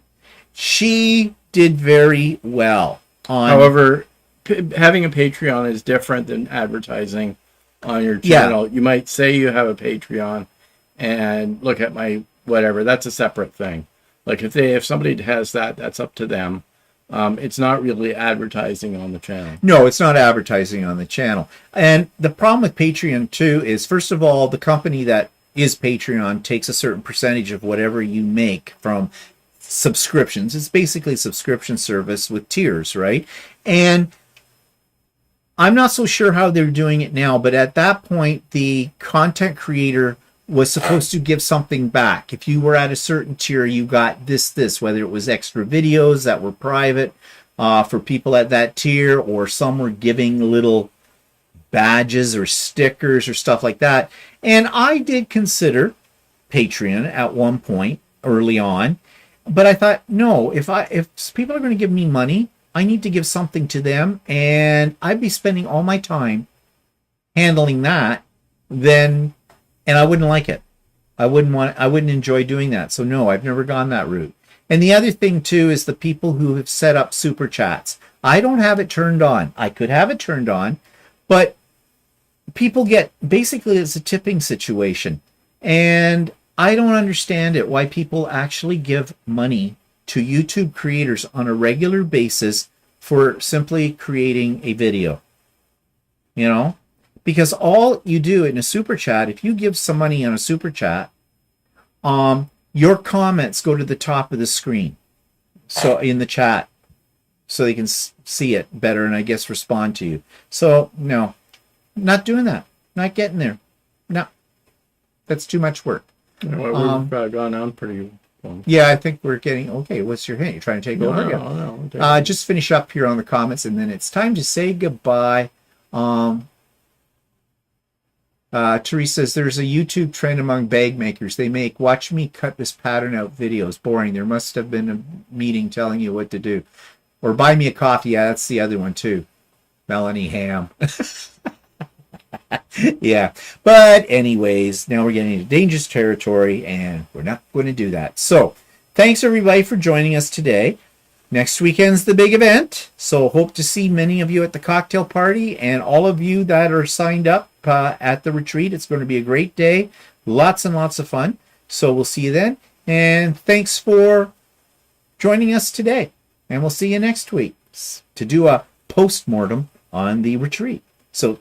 She did very well.
However, having a Patreon is different than advertising on your channel. Yeah. You might say you have a Patreon and look at my whatever. That's a separate thing. Like if somebody has that, that's up to them. It's not really advertising on the channel.
No, it's not advertising on the channel. And the problem with Patreon too is, first of all, the company that is Patreon takes a certain percentage of whatever you make from subscriptions. It's basically a subscription service with tiers, right? And I'm not so sure how they're doing it now, but at that point, the content creator was supposed to give something back. If you were at a certain tier, you got this, whether it was extra videos that were private for people at that tier, or some were giving little badges or stickers or stuff like that. And I did consider Patreon at one point early on, but I thought, no, if people are going to give me money, I need to give something to them, and I'd be spending all my time handling that, and I wouldn't like it. I wouldn't enjoy doing that. So no, I've never gone that route. And the other thing too is the people who have set up super chats. I don't have it turned on. I could have it turned on, but people get, basically it's a tipping situation. And I don't understand it, why people actually give money to YouTube creators on a regular basis for simply creating a video. You know? Because all you do in a super chat, if you give some money on a super chat, your comments go to the top of the screen. So in the chat, so they can see it better and I guess respond to you. So no, not doing that. Not getting there. No, that's too much work.
We've gone on pretty long.
Yeah, I think we're getting, okay, what's your hint? You're trying to take over?
No.
Just finish up here on the comments and then it's time to say goodbye. Therese says, there's a YouTube trend among bag makers. They make watch me cut this pattern out videos. Boring. There must have been a meeting telling you what to do. Or buy me a coffee. Yeah, that's the other one too. Melanie Ham. Yeah. But anyways, now we're getting into dangerous territory and we're not going to do that. So thanks everybody for joining us today. Next weekend's the big event, so hope to see many of you at the cocktail party and all of you that are signed up at the retreat. It's going to be a great day, lots and lots of fun. So we'll see you then, and thanks for joining us today. And we'll see you next week to do a post-mortem on the retreat. So